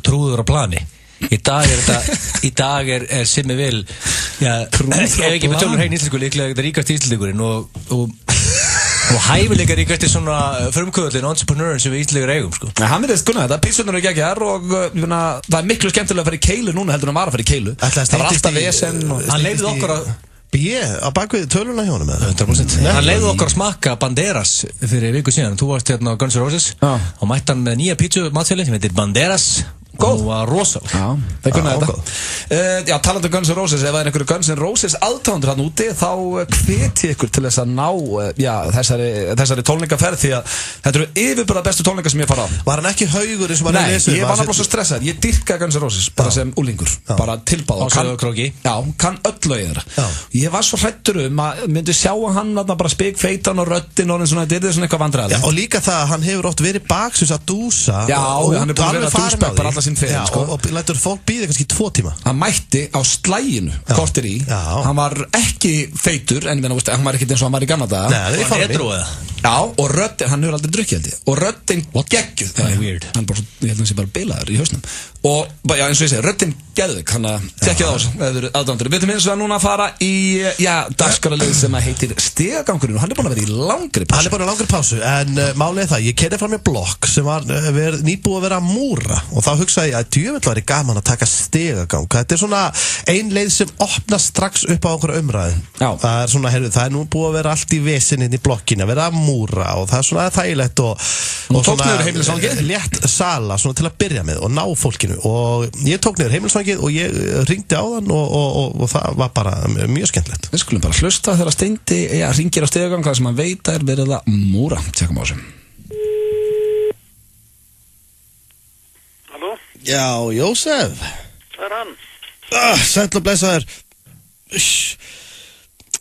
trúður á plani. Í dag er Simmi Will ef ekki með tölur hrein íslensku líklega þetta ríkast íslendingurinn og hæfileika ríkast í svona frumkvöðlinn entrepreneurin sem við íslendingar eigum sko. Hann er þess kunna þetta, pítsunar eru geggjar og það er miklu skemmtilega að fara í Keilu núna heldur en að fara í Keilu. Það var alltaf vesen. Hann leiði okkur að á bakvið töluna hjá honum 100%. Hann leiði okkur að smakka Banderas fyrir viku síðan. Þú varst hérna á Guns N' Roses og mætti hann með nýja pítsu matseli sem heitir Banderas. Góð. Og var rosalega. Já, það kunna þetta. Já, talandi um Guns N' Roses, ef það er einhverju Guns N' Roses aðdáendur hann úti, þá hveti ykkur til þess að ná þessari tónleikaferð því að þetta eru yfirburða bestu tónleika sem ég fara á. Var hann ekki haugur eins og maður lesur? Nei, ég var náttúrulega svo stressaður. Ég dyrkaði Guns N' Roses bara sem úlingur, bara tilbáð. Á Söðurkróki. Já, kann öll lögin þeirra. Ég var svo hræddur að myndi sjá hann bara spikfeitan og röddin og svona, þetta er svona eitthvað vandræðilegt. Og líka það að hann hefur oft verið baksus að dúsa. Já, hann er búin að vera dúsbæk bara alla sín fyrir, sko. Og lætur fólk býða kannski 2 tíma. Hann mætti á slæginu, kortir í. Hann var ekki feitur, en hann var ekkert eins og hann var í gamla daga. Nei, það er farið. Edru eða? Já, og röddin, hann hefur aldrei drukkið held ég. Og röddin geggjuð. Það er weird. Hann bara, ég held að hann sé bara bilaður í hausnum. Og, já, eins og ég segi, röddin geðvik, hann að tekkja það á þessu, eða eru aðdándur. Við veitum eins og að núna að fara í, dagskráralið sem að heitir Stigagangurinn og hann er búin að vera í langri pásu. Hann er búin að langri pásu, en málið er það, ég keyrði fram í blokk sem var nýbúið að vera að múra og þá hugsaði ég að djöfull væri gaman að taka stigagang. Þetta er svona ein leið sem opnast strax upp á einhverja umræðu. Það er svona, það er nú búið að vera allt í vesininn í blokkinu, að vera að múra og það er svona þægilegt og svona létt sala svona til að byrja með og ná fólkinu og ég tók niður heimilisvangið og ég ringdi á þann og það var bara mjög skemmtilegt. Við skulum bara hlusta þegar Steindi ringir á stigagang hvað sem hann veit er verið að múra. Tjekkum á þessu. Halló? Já, Jósef. Það er hann. Sæll og blessaður.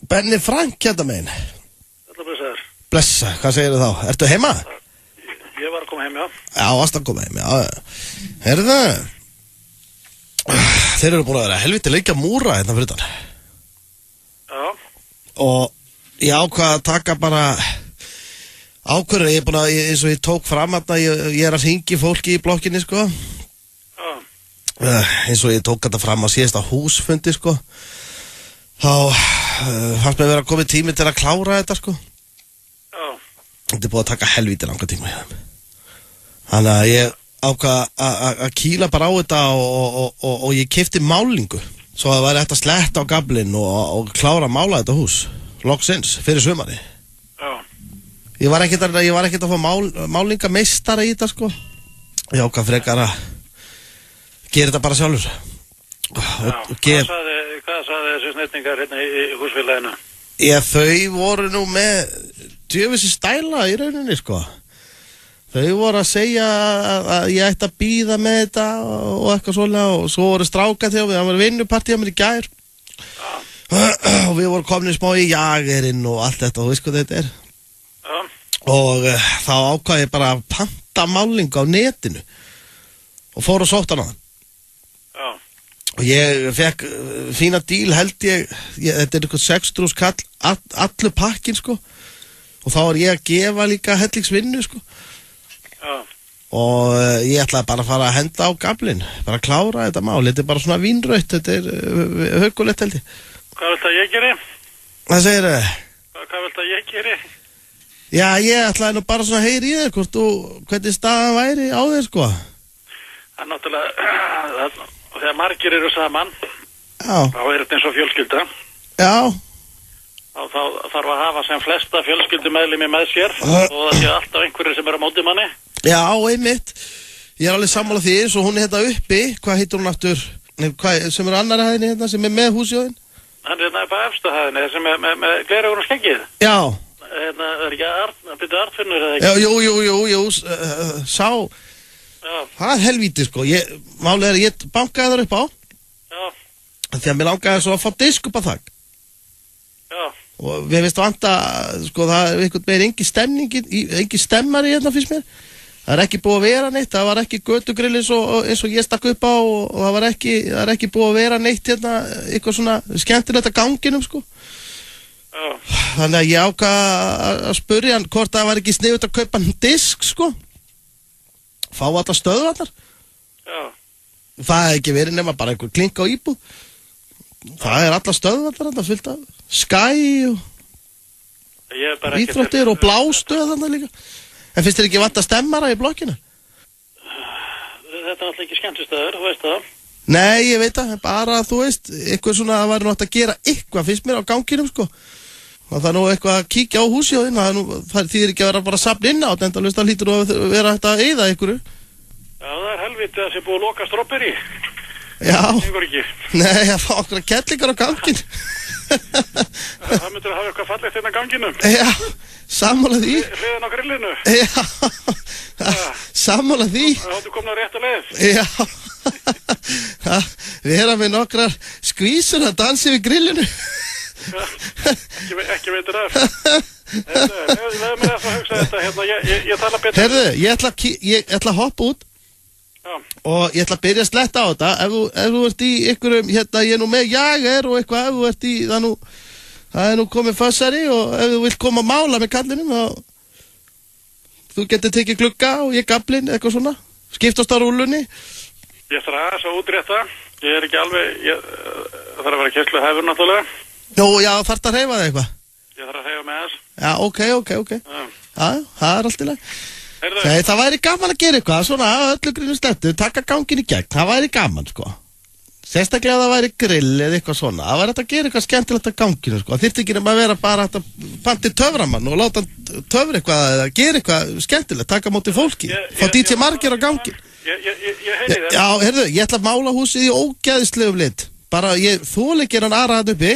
Benni Frank hérna megin. Sæll og blessaður. Blessa, hvað segirðu þá? Ertu heima? Ég var að koma heim, já. Já, varst að koma heim, já. Heyrðu það? Þeir eru búin að vera helviti lengi að múra hérna fyrir þann. Já. Og ég ákvað að taka bara ákvörður, ég er búin að, eins og ég tók fram hérna, ég er að hringi fólki í blokkinni, sko. Já. Eins og ég tók þetta fram á síðasta húsfundi, sko. þá fannst mér vera að komið tími til að klára þetta sko. Já. Þetta búið að taka helvíti langa tíma hjá þeim. Þannig að ég ákvað að kýla bara á þetta og ég keypti málingu svo að það væri hægt að sletta á gaflinn og klára að mála þetta hús loksins fyrir sumari. Já. Ég var ekkert að fá málingameistara í þetta sko. Ég ákvað frekar að gera þetta bara sjálfur. Hvað sagði þessi snetningar hérna í húsfélaginu? Þau voru nú með djöfisins stæla í rauninni sko. Þau voru að segja að ég ætti að bíða með þetta og eitthvað svona og svo voru stráka þegar það var vinnupartí á mér í gær og við vorum komin smá í jagerinn og allt þetta, þú veist hvað þetta er. Og þá ákvað ég bara að panta málingu á netinu og fór og sótt hana. Og ég fekk fína díl held ég þetta er eitthvað 600 kall allur pakkin sko og þá var ég að gefa líka hellingsvinnu sko. Og ég ætlaði bara að fara að henda á gaflinn, bara að klára þetta mál. Þetta er bara svona vínraut, þetta er haugulegt held ég. Hvað vilt að ég geri? Hvað segir þau? Hvað vilt að ég geri? Já, ég ætlaði nú bara svona að heyra í þér hvernig staðan væri á þér sko. Það er náttúrulega þegar margir eru saman þá er þetta eins og fjölskylda. Já. Þá þarf að hafa sem flesta fjölskyldumeðlimi með sér og það sé alltaf einhverjir sem eru á móti manni. Já, einmitt. Ég er alveg sammála því, svo hún er hérna uppi, hvað heitir hún aftur, sem er annari hæðinni hérna, sem er með húsjóðin? Hann er hérna upp á efstu hæðinni, sem er með gleraugun og skeggið. Já. Hérna, er ekki Arnfinnur eða ekki? Jú, sá. Já. Það er helvíti, sko. Málið er að ég bankaði þar upp á. Já. Því að mér langaði svo að fá disk upp á þak. Já. Og við veist vanta, sko, það er einhvern veginn engin stemmari hérna fyrst mér. Það er ekki búið að vera neitt, það var ekki götugrill eins og ég stakk upp á og það er ekki búið að vera neitt hérna, eitthvað svona skemmtilegt að ganginum, sko. Já. Þannig að ég ákvað að spurja hann hvort það var ekki sniðugt að kaupa hann disk, sko. Fá alla stöðvarnar. Já. Það hefði ekki verið nema bara einhver klink á íbúð. Það er alla stöðvarnar, þetta fyllt af Sky og íþróttir og blástöð þannig líka. En finnst þér ekki vant að stemmara í blokkina? Þetta er alltaf ekki skemmtistöður, þú veist það. Nei, ég veit það, bara þú veist, eitthvað svona að væri nátt að gera eitthvað, finnst mér á ganginum sko. Það er nú eitthvað að kíkja á húsjóðin, það þýðir ekki að vera bara safn inn á þetta, en það hlýtur að vera hægt að eyða einhverju. Já, það er helviti að það sé búið að loka strawberry. Já. Yngur ekki. Nei, að fá okkur að kettlingar á gangin. Það myndir að hafa eitthvað fallegt hérna á ganginum. Já, sammála því. Hliðin á grillinu. Já, sammála því. Það hóttu komin á rétta leið. Já, við erum með nokkrar skvísur að dansi við grillinu. Ekki veitur af. Leðu mér að hugsa þetta hérna, ég tala betur. Herðu, ég ætla að hoppa út. Já. Og ég ætla að byrja að sletta á þetta ef þú ert í einhverjum, hérna ég er nú með jager og eitthvað, ef þú ert í það er nú komið fassari og ef þú vilt koma að mála með kallinum þá þú getur tekið glugga og ég gaflinn, eitthvað svona skiptast á rúlunni. Ég þarf aðeins að útrétta, ég er ekki alveg það þarf að vera kesslu hefur náttúrulega. Nú, já, þarft að hreyfa það eitthvað? Ég þarf að hreyfa með þess. Já, ok. Já, það er allt í lagi. Nei, það væri gaman að gera eitthvað, svona öllu grinu slettu, taka gangin í gegn, það væri gaman, sko. Sérstaklega að það væri grill eða eitthvað svona, það væri hægt að gera eitthvað skemmtilegt á ganginu, sko. Það þyrfti ekki nema að vera bara hægt að panti töframann og láta hann töfra eitthvað eða gera eitthvað skemmtilegt, taka móti fólki, fá DJ Margir á gangin. Ég heyri það. Já, heyrðu, ég ætla að mála húsið í ógeðislegum lit, bara ég þóleikir hann aðraðan uppi,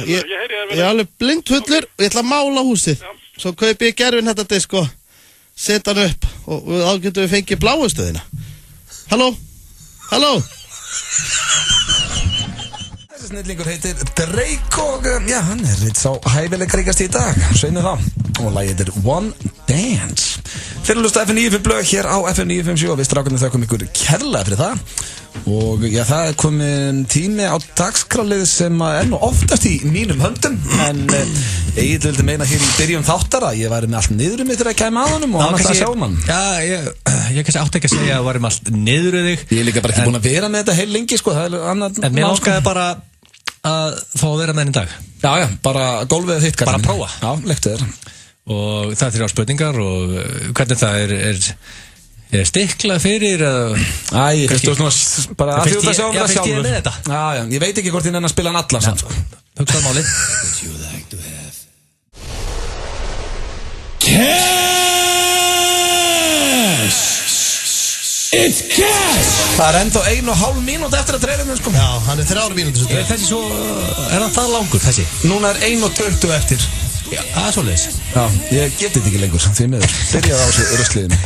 ég er alveg blindhullur og ég ætla að mála húsið, svo kaupi ég gerfin þetta disk og setja hann upp og þá getum við fengið bláustöðina. Halló? Þessi snillingur heitir Drake og já, hann er ritt sá hæfileikaríkast í dag, sveinu þá og lagið er One Dance. Þeir hlusta FM 95 blöð hér á FM 957 og við strákunum þökkum ykkur kærlega fyrir það og já, það er komin tími á dagskrálið sem er nú oftast í mínum höndum en Egill vildi meina hér í byrjun þáttara ég væri með allt niðrum mitt þegar ég kæmi að honum og hann ætlaði að sjá mann. Já, ég kannski átti ekki að segja að varum allt niður þig. Ég er líka bara ekki búin að vera með þetta heil lengi sko, það er annað. En mér áskaði bara að fá að vera með henni í dag? Já, bara gólfið þitt Bara að prófa? Já, leiktu þér. Og það er 3 spurningar og hvernig það er stiklað fyrir Æ, fyrst þú svona bara að því út að sjá það sjálfur. Með þetta? Já, ég veit ekki hvort þín að spila hann allar samt, sko. Hugsaðu málið. It's cash! Það er ennþá 1,5 mínúti eftir að treyfum, sko. Já, hann er 3 mínútur. Þessi svo, hann það langur, þessi? Núna er 1,20 eftir. Já, það svo leiðis. Já, ég geti þetta ekki lengur, því miður. Byrjaði á þessu röstliðinu.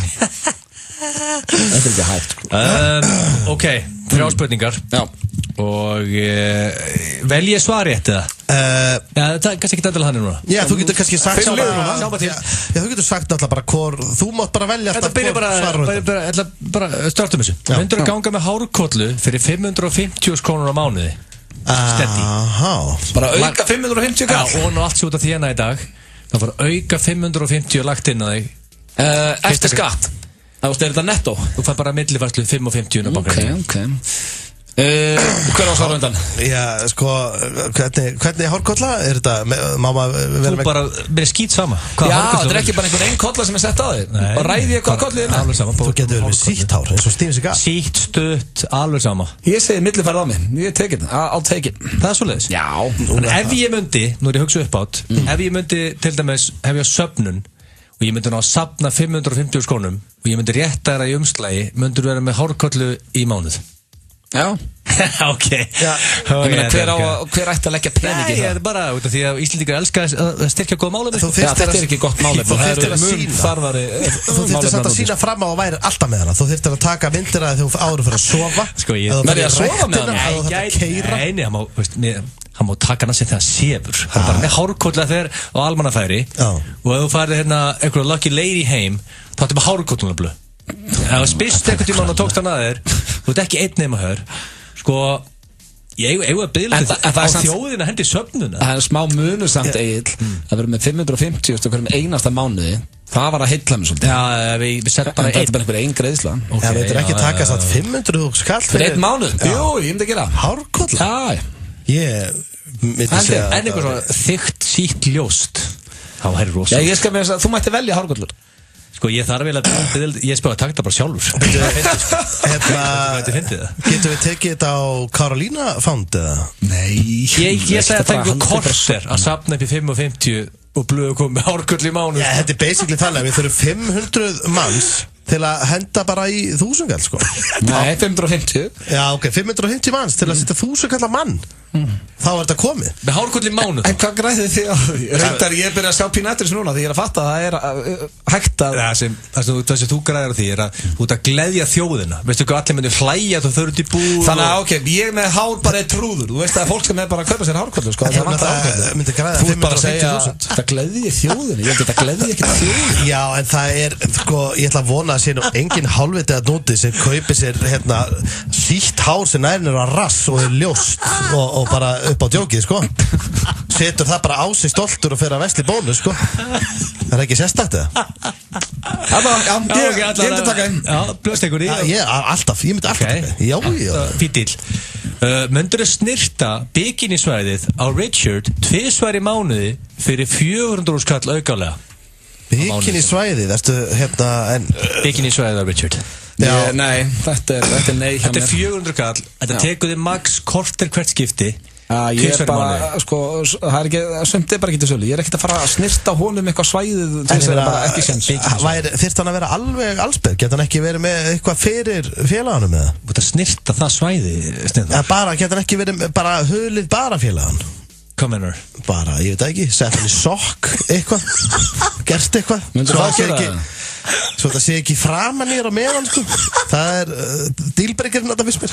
Þetta er ekki hægt, sko. Ok, 3 spurningar. Já. Og vel ég svari eftir það? Já, það er kannski ekki dætilega hann núna. Já, þú getur kannski sagt Sjá bara til. Já, þú getur sagt náttúrulega bara hvor. Þú mátt bara velja alltaf Þetta bara startum þessu. Myndur að ganga með hárkollu fyrir 550 krónur á mánuði. Steady. Bara auka 550 kall. Já, og nú allt sér út að þjána í dag. Það var auka 550 lagt inn að þig. Eftir skatt. Það er þetta netto. Þú fær bara millifærslu 550 á bankanum. Ok. Hver á svara undan? Já, sko, hvernig hárkolla er þetta? Mamma Þú bara, mér er skýt sama. Já, þetta er ekki bara einhvern kolla sem er sett á þig. Bara ræði ég hvað kollið er með. Alveg sama. Þú getur verið með sítt hár, eins og Steven Seagal. Sítt, stutt, alveg sama. Ég segi millifærð á mig. Ég take it. I'll take it. Það er svoleiðis. Já. En ef ég myndi, nú er ég að hugsa upp átt, ef ég myndi til dæmis hefja söfnun og ég myndi ná að safna 550 krónum og ég myndi rétta þér í umslagi, myndur vera með hárkollu í mánuð. Já. Ok. Ég meina, hver ætti að leggja pening í það? Nei, það er bara út af því að Íslendingar elska að styrkja góð málefni. Þetta er ekki gott málefni. Þú þyrftir að sína fram á að væri alltaf með hana. Þú þyrftir að taka myndir að þú áður fyrir að sofa. Verði að sofa með hana? Nei, hann má taka hana sem þegar sefur. Það er bara með hárkolla þegar á almannafæri og ef þú farið hérna einhverja lucky lady heim, þá ættu með hárkolluna blöð. Ef þú spyrst einhvern tímann og tókst hann að þér, þú ert ekki einn nema hör. Sko, ég að byrja á þjóðina hendi söfnuna. Það er smá munur samt Egill að vera með 550 hverjum einasta mánuði. Það var að heilla mig svolítið. Já, við setjum bara þetta er bara einhver greiðsla. Já, þetta er ekki takast að 500 skall fyrir einn mánuð. Jú, ég myndi að gera hárkolla. Já, ég myndi segja en einhver svona þykkt sítt ljóst. Það væri rosa. Já, ég skal með þess að þú mætti velja hárkollur. Sko, ég þarf vel að ég spöða að taka þetta bara sjálfur. Getur við tekið þetta á Karolína Fund eða? Nei. Ég segi að það er einhver korter að safna upp í 550 og blöðu komið með hárkoll í mánuð. Já, þetta er basically þannig að við þurfum 500 manns til að henda bara í 1000 kall, sko. Nei, 550. Já, ok, 550 manns til að setja 1000 kall mann. Þá er þetta komið. Með hárkoll í mánuð. En hvað græðið þið á því? Reyndar, ég byrja að sjá pínættis núna því ég er að fatta að það er hægt að... Það sem þú græðir á því er að þú ert að gleðja þjóðina. Veistu hvað allir myndir hlæja þú þau eru út í búð. Þannig að ok, ég með hár bara er trúður. Þú veist að fólk sem er bara að kaupa sér hárkollu, sko. Það myndi græða 550.000. Það gleðji þjóðina. Ég held að það gleðji ekki þjóðina. Já, en það er, sko, ég ætla að vona að sé nú engin hálfviti að núti sem kaupi sér, sítt hár sem nærnir á rass og er ljóst og bara upp á djókið, sko. Setur það bara á sig stoltur og fer að vesli bónu, sko. Það er ekki sérstakt, eða? Já, ég myndi taka einn. Já, blöðstekur í. Alltaf, ég myndi alltaf taka einn. Já. Fítill. Myndur að snirta bikinisvæðið á Richard 2 sværi mánuði fyrir 400 skall aukálega? Bikinisvæðið, erstu bikinisvæðið á Richard. Nei, þetta er nei hjá mér. Þetta er 400 kall. Þetta tekur þið max korter hvert skipti. Ég er bara, sko, það er ekki, sumt er bara ekki til sölu. Ég er ekkert að fara að snirta honum eitthvað svæðið til þess að það er bara ekki sens. Þyrst hann að vera alveg allsberg? Geta hann ekki verið með eitthvað fyrir félaganum eða? Þú ert að snirta það svæði, snirta? Geta hann ekki verið bara hulið bara félagan? Hvað mennur? Bara, ég veit ekki, sett hann í sokk, eitthvað, gert eitthvað. Myndur það að gera það? Svo þetta sé ekki framan nýr á meðan, sko. Það er dílbreykirinn að það fyrst mér.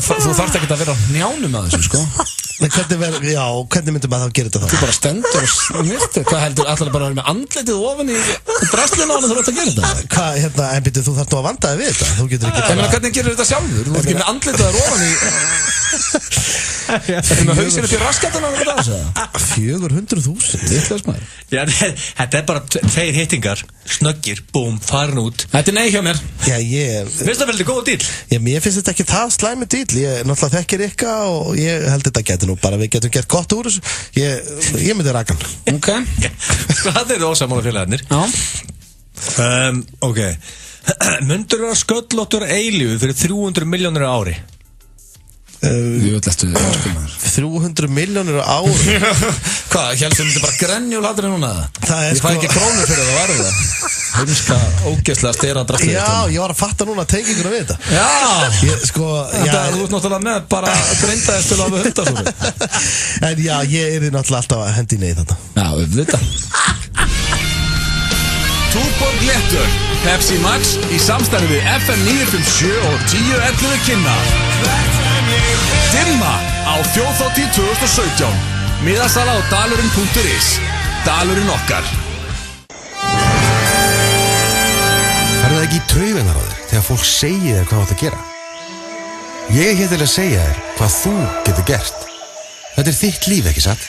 Þú þarft ekki að vera njánum að þessu, sko. Hvernig myndum maður þá gera þetta þá? Þú bara stendur og snirtir. Hvað heldur, allir bara að vera með andletið ofan í drastlinu á hann þú þarft að gera þetta? Hvað, en byrju, þú þarft nú að vandaði við þetta. Þú getur ekki bara... Hvernig gerir þetta sjálfur? Þú ert ekki með andletið ofan í... Þetta með hausinn upp í raskatana 400.000 Vitlaus maður. Já, þetta bara 2 hittingar, snöggir, búm, farin út. Þetta nei hjá mér. Já, Finnst það veldig góð díl? Já, mér finnst þetta ekki það slæmi díl. Ég náttúrulega þekkir ykkar og ég held þetta geti nú bara, við getum gert gott úr þessu. Ég myndi raka hann. Ok. Það eru ósamála félagarnir. Já. Ok. Mundur vera sköllóttur eilífu fyrir 300 milljónir á ári? 300 milljónir á ári. Hvað, helstu þetta bara grenjúladri núna? Ég fæ ekki krónur fyrir það var það. Heimska, ógeðslega stera drafti. Já, ég var að fatta núna tenginguna við þetta. Já. Þú ert náttúrulega með bara grindaðist til að hafa hundasúri. En já, ég náttúrulega alltaf að hendi nei þetta. Já, við þetta. Túborg Léttöl, Pepsi Max í samstarfi við FM 957 og 1011 kynna. Dimma á Þjóðhátíð 2017. Miðasala á dalurinn.is. Dalurinn okkar. Farðu það ekki í taugunar á þér þegar fólk segir þér hvað þú átt að gera? Ég er hér til að segja þér hvað þú getur gert. Þetta er þitt líf, ekki satt?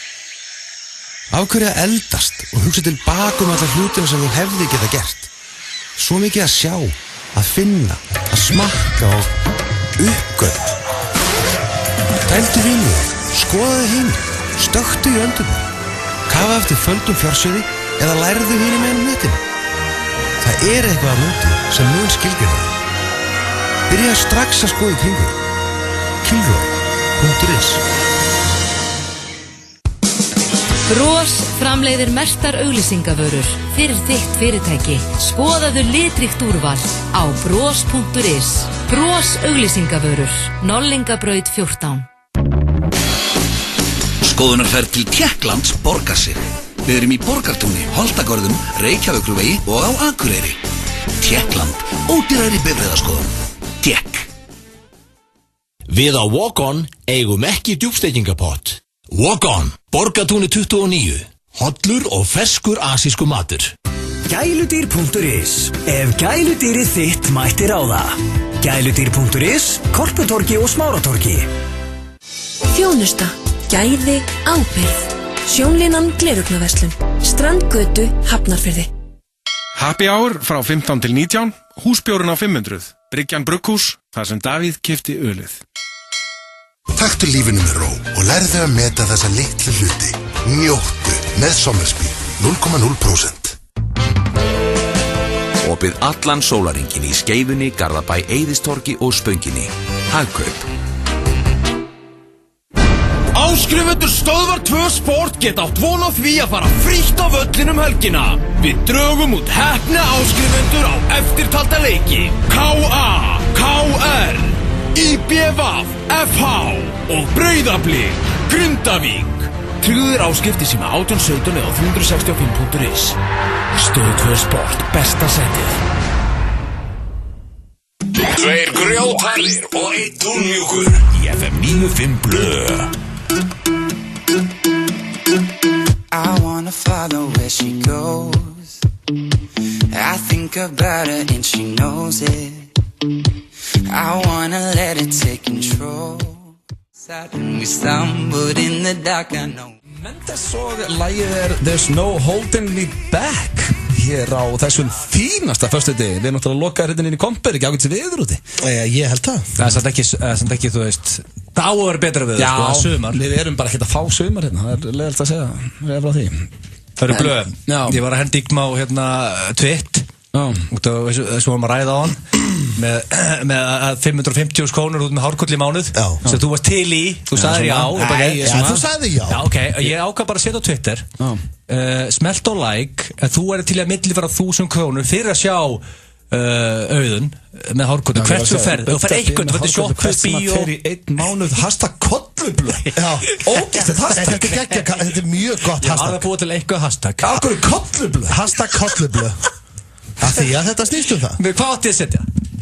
Af hverju að eldast og hugsa til baka allar hlutina sem þú hefði geta gert? Svo mikið að sjá, að finna, að smakka og uppgötva. Dældu vinnu, skoðaðu heim, stöktu í öndunum, kafa eftir földum fjársjóði eða lærðu hinum með netinu. Það er eitthvað að móti sem mun skilgjörða þig. Byrja strax að skoða í kringu þig. Kilroy.is. Bros framleiðir merktar auglýsingavörur fyrir þitt fyrirtæki. Skoðaðu litríkt úrval á bros.is. Bros auglýsingavörur, Nollingabraut 14. Skoðunarferð til Tékklands borgar sig. Við erum í Borgartúni, Holtagörðum, Reykjavíkurvegi og á Akureyri. Tékkland, ódýrari bifreiðaskoðun. Tékk. Við á Walk-On eigum ekki djúpsteikingapott. Walk-On, Borgartúni 29. Hollur og ferskur asísku matur. Gæludýr.is. Ef gæludýrið þitt mætti ráða. Gæludýr.is, Korputorgi og Smáratorgi. Þjónusta, gæði, ábyrgð. Sjónlínan Glerugnaverslun, Strandgötu, Hafnarfirði. Happy hour frá 15 til 19, húsbjórun á 500, Bryggjan Brugghús, þar sem Davíð keypti ölið. Taktu lífinu með ró og lærðu að meta þessa litlu hluti. Njóttu með Sommersby 0,0%. Opið allan sólaringin í Skeifunni, Garðabæ, Eiðistorgi og Spönginni. Hagkaup. Áskrifendur Stöðvar 2 Sport geta átt von á því að fara frítt á völlin helgina. Við drögum út heppna áskrifendur á eftirtalda leiki. K.A., K.R., IBVF, FH og Breiðablik, Grindavík. Tryggður áskipti síma 1817 eða 365.is. Stöð 2 Sport, besta setið. 2 grjótharðir og 1 túnmjúkur í FM 95 Blöð. I wanna follow where she goes. I think about her and she knows it. I wanna let it take control. Suddenly we stumbled in the dark, I know. Mendes og lagið There's No Holding Me Back hér á þessum fínasta föstudegi. Við erum náttúrulega lokaðir hérna inn í komper, ekki ágætt sér viður úti. Ég held það. Það er samt ekki, þú veist, það á að vera betra viður, sko, það er sumar. Við erum bara ekkert að fá sumar hérna, það er leiðilegt að segja, við erum frá því. Það eru blöð. Ég var að hendi ykkur á hérna Twitt, út af þessu varum að ræða á hann, með 550 krónur út með hárkolli í mánuð, sem þú varst til í, þú sagðir já. Þú sagði já. Já, ok, ég ákvað bara að setja á Twitter, smelt á like, að þú er til að millifæra 1000 krónur fyrir að sjá auðun með hárkolli. Hvert þú ferð, þú ferð eitthvað, þú ferð sjoppu, bíó. Fyrir 1 mánuð, hashtag kollublöð. Ógæst hashtag. Þetta er mjög gott hashtag. Ég var að búa til eitthvað hashtag. Akkur kollublöð. Hashtag kollublöð. Af því að þetta snýst það. Hvað átti ég að setja?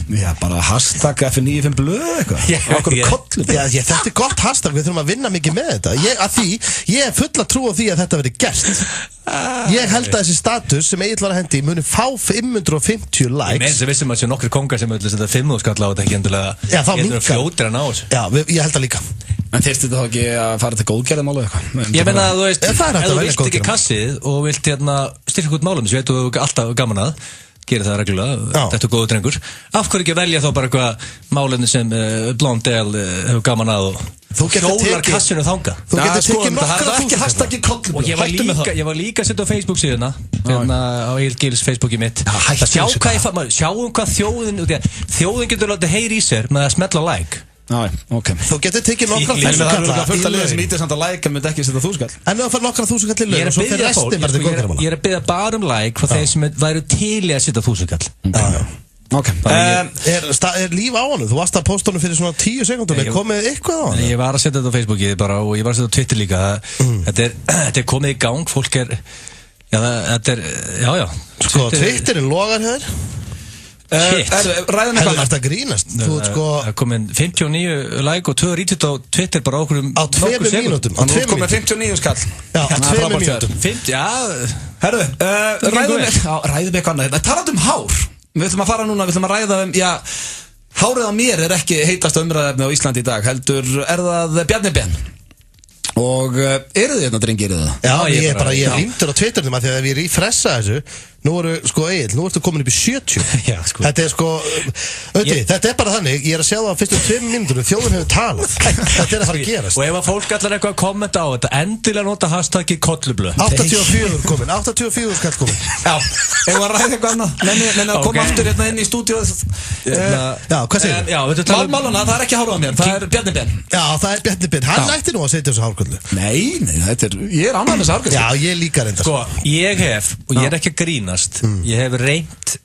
Já, bara hashtag F95 blöð eitthvað Okkur kollum Já, þetta gott hashtag, við þurfum að vinna mikið með þetta Ég er full að trúa því að þetta verði gert Ég held að þessi status sem Egill var að hendi muni fá 550 likes Ég meins að vissum að sé nokkri kongar sem öllu setja 5 skall á þetta ekki endilega Já, þá minnkar fljótir að ná þessu Já, ég held að líka En þyrfti þetta þá ekki að fara til góðgerðamál og eitthvað Ég meina að þú veist, ef þú vilt ekki kassið og vilt styrka út málum sem veitu alltaf gaman að gera það reglulega, þetta er góðu drengur af hverju ekki velja þá bara eitthvað málefni sem Blondell hefur gaman að og hjólar kassinu þanga Þú getur tekið nokkra ekki hashtaggi kollum og ég var líka að setja á Facebook síðuna á Egill Gils Facebooki mitt sjáum hvað þjóðin getur látið heyri í sér með að smetla like Okay. Þú getur tekið nokkra þúsundkalla fullt að liða sem ítið samt að like myndi ekki setja 1000 skall En þú fær nokkra 1000 skall í lög og svo fyrir restin bara til góðgerðamála Ég er að biðja bara like frá þeir sem væru til í að setja 1000 skall Er líf á honum? Þú varst að posta honum fyrir svona 10 sekúndum Er komið eitthvað á hann? Ég var að setja þetta á Facebooki bara og ég var að setja á Twitter líka Þetta er komið í gang Fólk er Sko, Twitterin logar hér Ræðum eitthvað Það er grínast Það komin 59 like og 2 retweet á Twitter bara okkur á 2 mínútum Nú komin 59 skall Já, á 2 mínútum Herðu, ræðum eitthvað annað Talandi hár Við ætlum að fara núna, við ætlum að ræða hárið á mér er ekki heitast umræðefni á Íslandi í dag heldur það Bjarni Ben Og eru þið hérna drengir það? Já, ég er rýmdur á Twitternum að því að ef ég refressa þessu Nú ertu komin upp í 70 Já, sko. Þetta er þetta er bara þannig Ég er að sjá það á fyrstu 2 mínútur Þjóðin hefur talað Þetta er að fara að gerast Og ef að fólk allar eitthvað að kommenta á þetta endilega nota hashtaggi kollublöð 84 komin, 84 skall komin Já, ef að ræða eitthvað annað Menni að koma aftur hérna inn í stúdíu Já, hvað segir þú? Málmáluna, það er ekki hárað á mér Það er Bjarni Ben Já, það er Bjarni Ben Hann ætti nú að setja þessu hárkollu Nei, ég er annað með þessu hárkollu Já, ég líka reyndar Sko, ég hef, og ég er ekki að grínast Ég hef reynt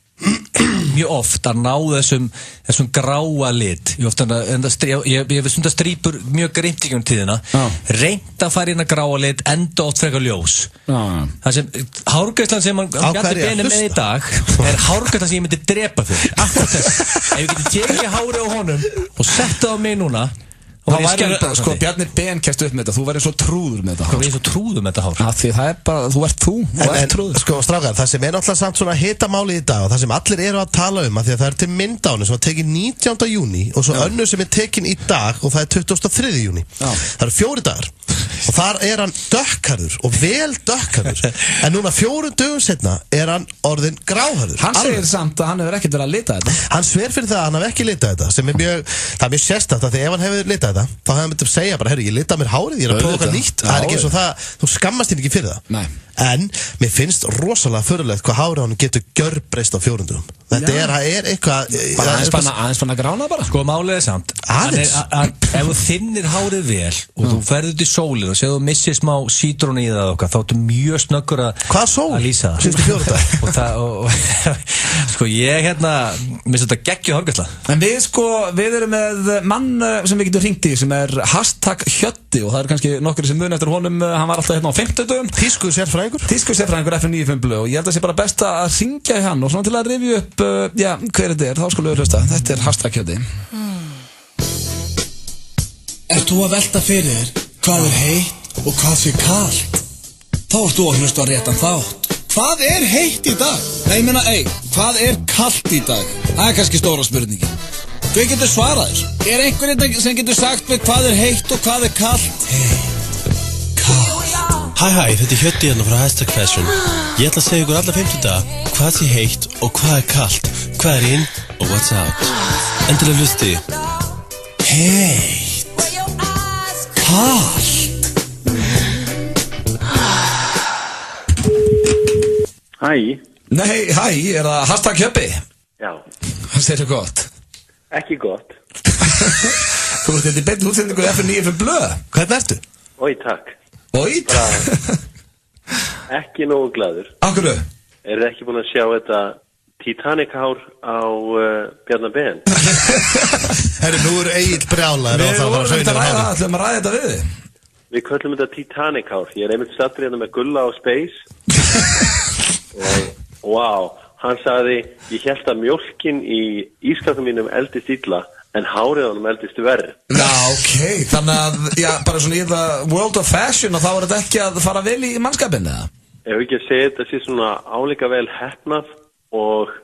mjög oft að ná þessum gráa lit Ég hef stund að strípur mjög greimt í gegnum tíðina reynt að fara inn að gráa lit enda oft frekar ljós Það sem hárgæslan sem Bjarni Ben með í dag er hárgæslan sem ég myndi drepa fyrir Akkurat þess Ef ég geti tekið hárið á honum og sett það á mig núna Þá væri sko Bjarni Ben kæst upp með þetta Þú væri svo trúður með þetta hár Hvað er svo trúður með þetta hár? Því það er bara, þú ert trúður Sko strákar, það sem er náttúrulega samt svona hitamáli í dag Og það sem allir eru að tala um að því að það er til mynd á henni sem var tekin 19. júní Og svo önnur sem er tekin í dag og það er 23. júní Það eru 4 dagar Og þar er hann dökkharður og vel dökkharður En núna 4 dögum setna er hann orðin gráharður Hann segir samt að hann hefur ekkert verið að lita þetta Hann sver fyrir það að hann hefur ekki litað þetta Sem er mjög sérstakt að því ef hann hefur litað þetta Þá hefði hann myndið að segja bara, herru, ég lita mér hárið Ég er að prófa okkar nýtt Það er ekki eins og það, þú skammast þín ekki fyrir það Nei. En mér finnst rosalega fyrirlegt hvað hárið hann getur gjörbreyst á 4 dögum Þetta er eitthvað Bara aðeins fann að grána bara Sko málið er samt Ef þú þinnir hárið vel og þú ferður út í sólið og segðu þú missir smá sítrón í það okkar þá ertu mjög snöggur að lýsa það Sýnstu 4 dag Sko ég minnst þetta geggju hárgæsla En við erum með mann sem við getum hringt í sem er #Hjöddi og það er kannski nokkur sem mun eftir honum hann var alltaf hérna á 50 dögum Tísku sérfræðingur F95 blöð og ég held að það sé bara best að hringja í hann og svona til að rifja upp hver þetta er, þá skulum við hlusta Þetta er #Hjöddi Ert þú að velta fyrir þér hvað er heitt og hvað sé kalt? Þá ert þú að hlusta á réttan þátt. Hvað er heitt í dag? Nei, ég meina, hvað er kalt í dag? Það er kannski stóra spurningin. Hver getur svarað þér? Er einhver sem getur sagt mér hvað er heitt og hvað er kalt? Heitt, kalt. Hæ, þetta er Hjöddi hérna frá #Fashion. Ég ætla að segja ykkur alla 50 daga hvað sé heitt og hvað er kalt, hvað er inn og what's out. Endilega hlusti. Heitt, kalt. Hæ. Nei, hæ, er það #Hjöddi? Já. Það segir gott. Ekki gott. Þú ert þetta beint útsendingu F95 blöð. Hvernig ertu? Oi, takk. Oi, takk. Ekki nógu glaður. Akkurru? Eru þið ekki búin að sjá þetta Titanic-hár á Bjarni Ben? Herru, nú eru Egill brjálaður. Við vorum að ræða þetta við þið. Við köllum þetta Titanic-hár. Ég er einmitt stattur hérna með Gulla á Space. Og, wow, Hann sagði, ég hélt að mjólkin í ískapnum mínum eldist illa, en hárið honum eldist verð. Já, ok, þannig að, já, bara svona í það world of fashion og þá þetta ekki að fara vel í mannskapin, eða? Ef ekki að segja þetta sé svona álíka vel heppnað og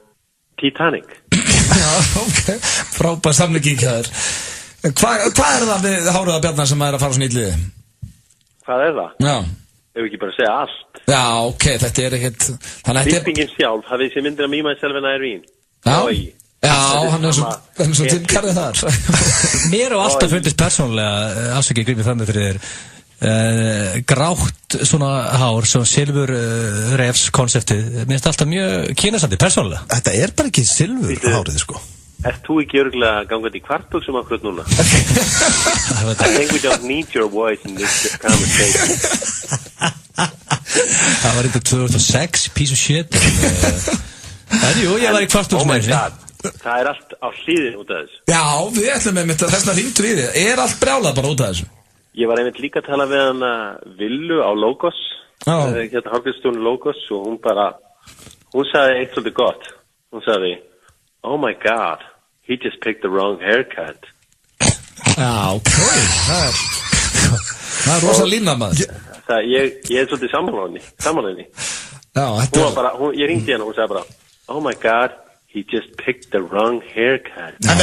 Titanic. Já, ok, frábær samlíking hjá þér. Hvað það við hárið að Bjarnar sem að fara svona íliði? Hvað það? Já. Ef ekki bara segja allt. Já, ok, þetta ekkert... Klippingin sjálf, hafið þessi myndir að mýma í selve nær vín. Já, hann svo tilkarrið þar. Mér á alltaf fundist persónulega, afsakið gripið fram með fyrir þér, grátt svona hár, svona silfur refs konseptið, mér finnst alltaf mjög kynasandi, persónulega. Þetta bara ekki silfur hárið, sko. Erst þú ekki örgulega gangandi í kvartbuxum akkurat núna? I think we don't need your voice in this conversation. Það var eitthvað 2006, piece of shit. En jú, ég var í kvartbuxum. Oh my god, það allt á hlýðin út af þessu. Já, við ætlum einmitt að þessna hringtu við þið. Allt brjálað bara út af þessu? Ég var einmitt líka að tala við hana Villu á Logos, hérna hálfgjörðstjónu Logos, og hún sagði eitt svolítið gott. Hún sagði, oh my god, he just picked the wrong haircut. Já, ok, það rosa lína maður. Ég svolítið sammálaðinni. Já, þetta var... Ég ringdi hérna og hún sagði bara, oh my god, he just picked the wrong haircut. En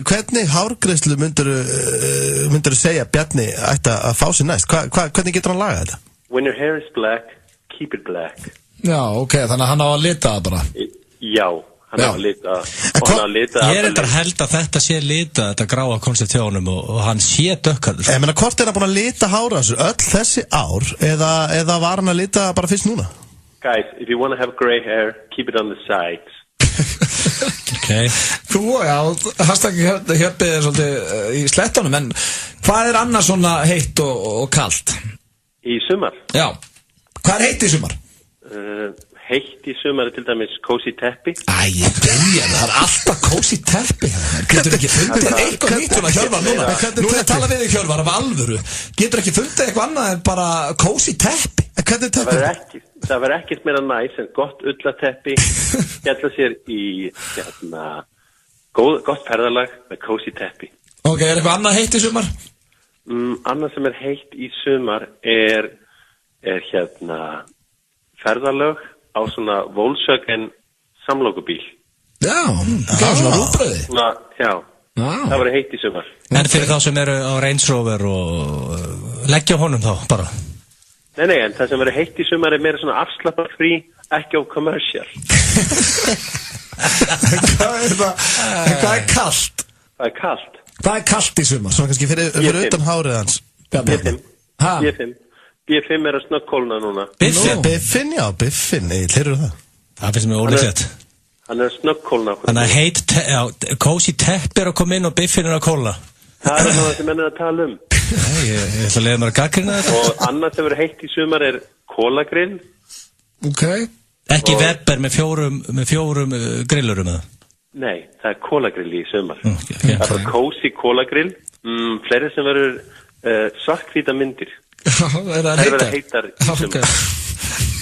hvernig hárgreiðslu myndirðu segja Bjarni ætti að fá sér næst? Hvernig getur hann lagað þetta? When your hair is black, keep it black. Já, ok, þannig að hann á að lita það bara. Já. Hann á að lita Ég þetta held að þetta sé lita, þetta gráa koncept hjá honum og hann sé dökkarður. Ég meina, hvort hann búin að lita hára þessu öll þessi ár eða var hann að lita bara fyrst núna? Guys, if you want to have gray hair, keep it on the sides. Ok. Þú, já, hashtag hjöppið svolítið í slettunum, en hvað annars svona heitt og kalt? Í sumar? Já. Hvað heitt í sumar? Heitt í sumar til dæmis cozy teppi. Ég byrja, það alltaf cozy teppi. Getur ekki fundið eitthvað nýtt svona Hjörvar núna? Nú að tala við þig Hjörvar af alvöru. Getur ekki fundið eitthvað annað en bara cozy teppi? Hvernig teppi? Það verður ekkert meira næs en gott ullateppi. Gjalla sér í gott ferðalag með cozy teppi. Ok, eitthvað annað heitt í sumar? Annað sem heitt í sumar er ferðalög á svona Volkswagen samlokubíl. Já, svona rúbröði. Já, það var heitt í sumar. En fyrir þá sem eru á Range Rover og leggja honum þá bara? Nei, en það sem verður heitt í sumar er meira svona afslapparfrí, ekki á commercial. Hvað er kalt? Það er kalt. Hvað er kalt í sumar? Svona kannski fyrir utan hárið hans. B5 er að snöggkólna núna. Biffin, já, Biffin, heyrðu það. Það finnst mér ólíklegt. Hann er að snöggkólna. Þannig að cozy teppi er að koma inn og Biffin er að kólna. Það er það sem menn er að tala um. Ég ætla að leiða mér að gaggrina þetta. Og annað sem verður heitt í sumar er kólagrill. Ok. Ekki Weber með fjórum grillurum eða? Nei, það er kólagrill í sumar. Það er cozy kólagrill. Fleiri sem verður svarthvíta myndir. Er það heitar í sumar.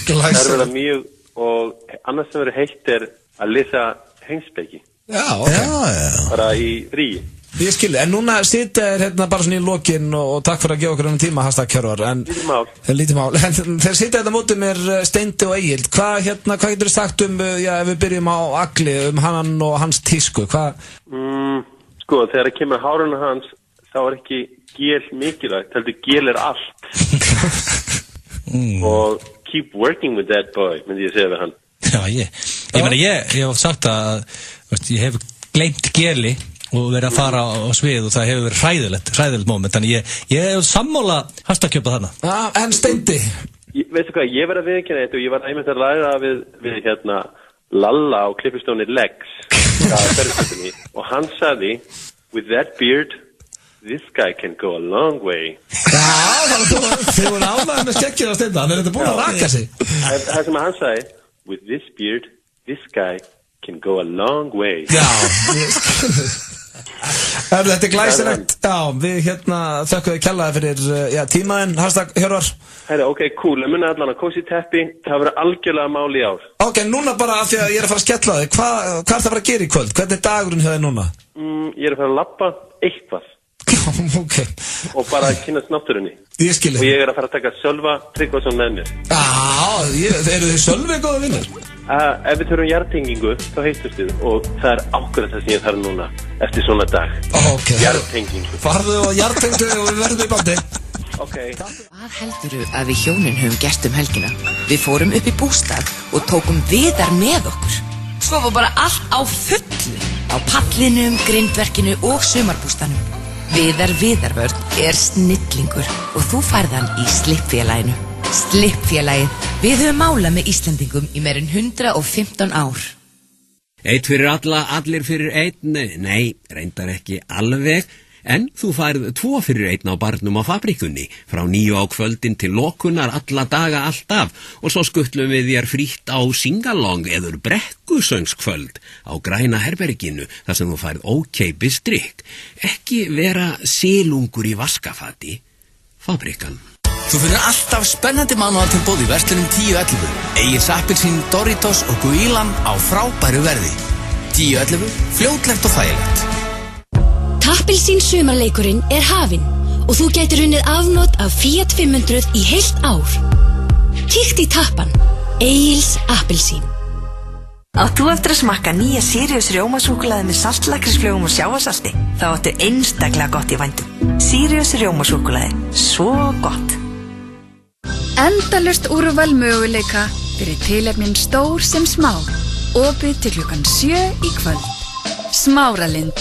Það er verið mjög, og annars sem verður heitt er að lesa heimspeki. Já, ok. Bara í fríi. Ég skilji, en núna sitja hérna bara svona í lokin og takk fyrir að gefa okkur um tíma, hashtag Hjörvar. Lítið mál. En þeir sitja þetta mótið mér Steindi og Egill. Hvað getur þið sagt ef við byrjum á Agli, hann og hans tísku, hvað? Sko, þegar það kemur háruna hans, þá er ekki gél mikilvægt, heldur gél er allt. Og keep working with that boy, myndi ég segja við hann. Já, ég hef sagt að ég hef gleymt geli og verið að fara á svið og það hefur verið hræðilegt moment, þannig ég hef sammála hastakjöpa þarna. En Steindi? Veistu hvað, ég var að viðurkenna þetta og ég var einmitt að ræða við Lalla á klippustóni Legs og hann sagði, with that beard this guy can go a long way. Já, þið voru ánægðir með skeggið á Steindi, hann er þetta búin að raka sig. Það sem hann sagði, with this beard this guy can go a long way. Já. Þetta glæsilegt. Já, við hérna þökkum þið kjallaði fyrir tímaðinn, #Hjörvar. Herri, ok, cool, ég munið allan að kósi teppi, það verður algjörlega mál í ár. Ok, núna bara af því að ég er að fara að skella þig, hvað er það að fara að gera í kvöld? Hvernig er dagurinn hjá þig núna? Ég er að fara að labba eitthvað. Ok. Og bara að kynast náttúrunni. Ég skil þig. Og ég er að fara að taka Sölva Tryggvason með mér. Eru þið Sölvi góða vinnur? Ef við þurfum jarðtengingu, þá heitust við og það er ákveðið það sem ég þarf núna eftir svona dag. Ok. Jarðtengingu. Farðu og jarðtengdu og við verðum í bandi. Ok. Hvað heldurðu að við hjónin höfum gert helgina? Við fórum upp í bústað og tókum Viðar með okkur. Svo var bara allt á fullu. Á pallinum, grindverkinu og sumarbústanum. Viðar Viðarvörn er snillingur og þú færð hann í Slippfélaginu. Slippfélagið. Við höfum málað með Íslendingum í meir en 115 ár. Eitt fyrir alla, allir fyrir einn. Nei, reyndar ekki alveg. En þú færð 2 fyrir 1 á barnum á fabrikunni, frá 9 á kvöldin til lokunar alla daga alltaf og svo skuttlum við þér frítt á singalong eður brekkusöngskvöld á Græna herberginu þar sem þú færð ókeipis drykk. Ekki vera silungur í vaskafati. Fabrikan. Þú finnur alltaf spennandi mánaðartilboð í verslunum 10.11. Egils appelsín, Doritos og Guílan á frábæru verði. 10.11, fljótlegt og þægilegt. Appelsín sumarleikurinn er hafinn og þú gætir unnið afnot af Fiat 500 í heilt ár. Kíkt í tappan. Egils appelsín. Átt þú eftir að smakka nýja Sirius rjómasúkkulaði með saltlakrísflögum og sjávarsalti? Þá áttu einstaklega gott í vændum. Sirius rjómasúkkulaði. Svo gott. Endalaust úrval möguleika fyrir tilefnin stór sem smá. Opið til klukkan 7 í kvöld. Smáralind.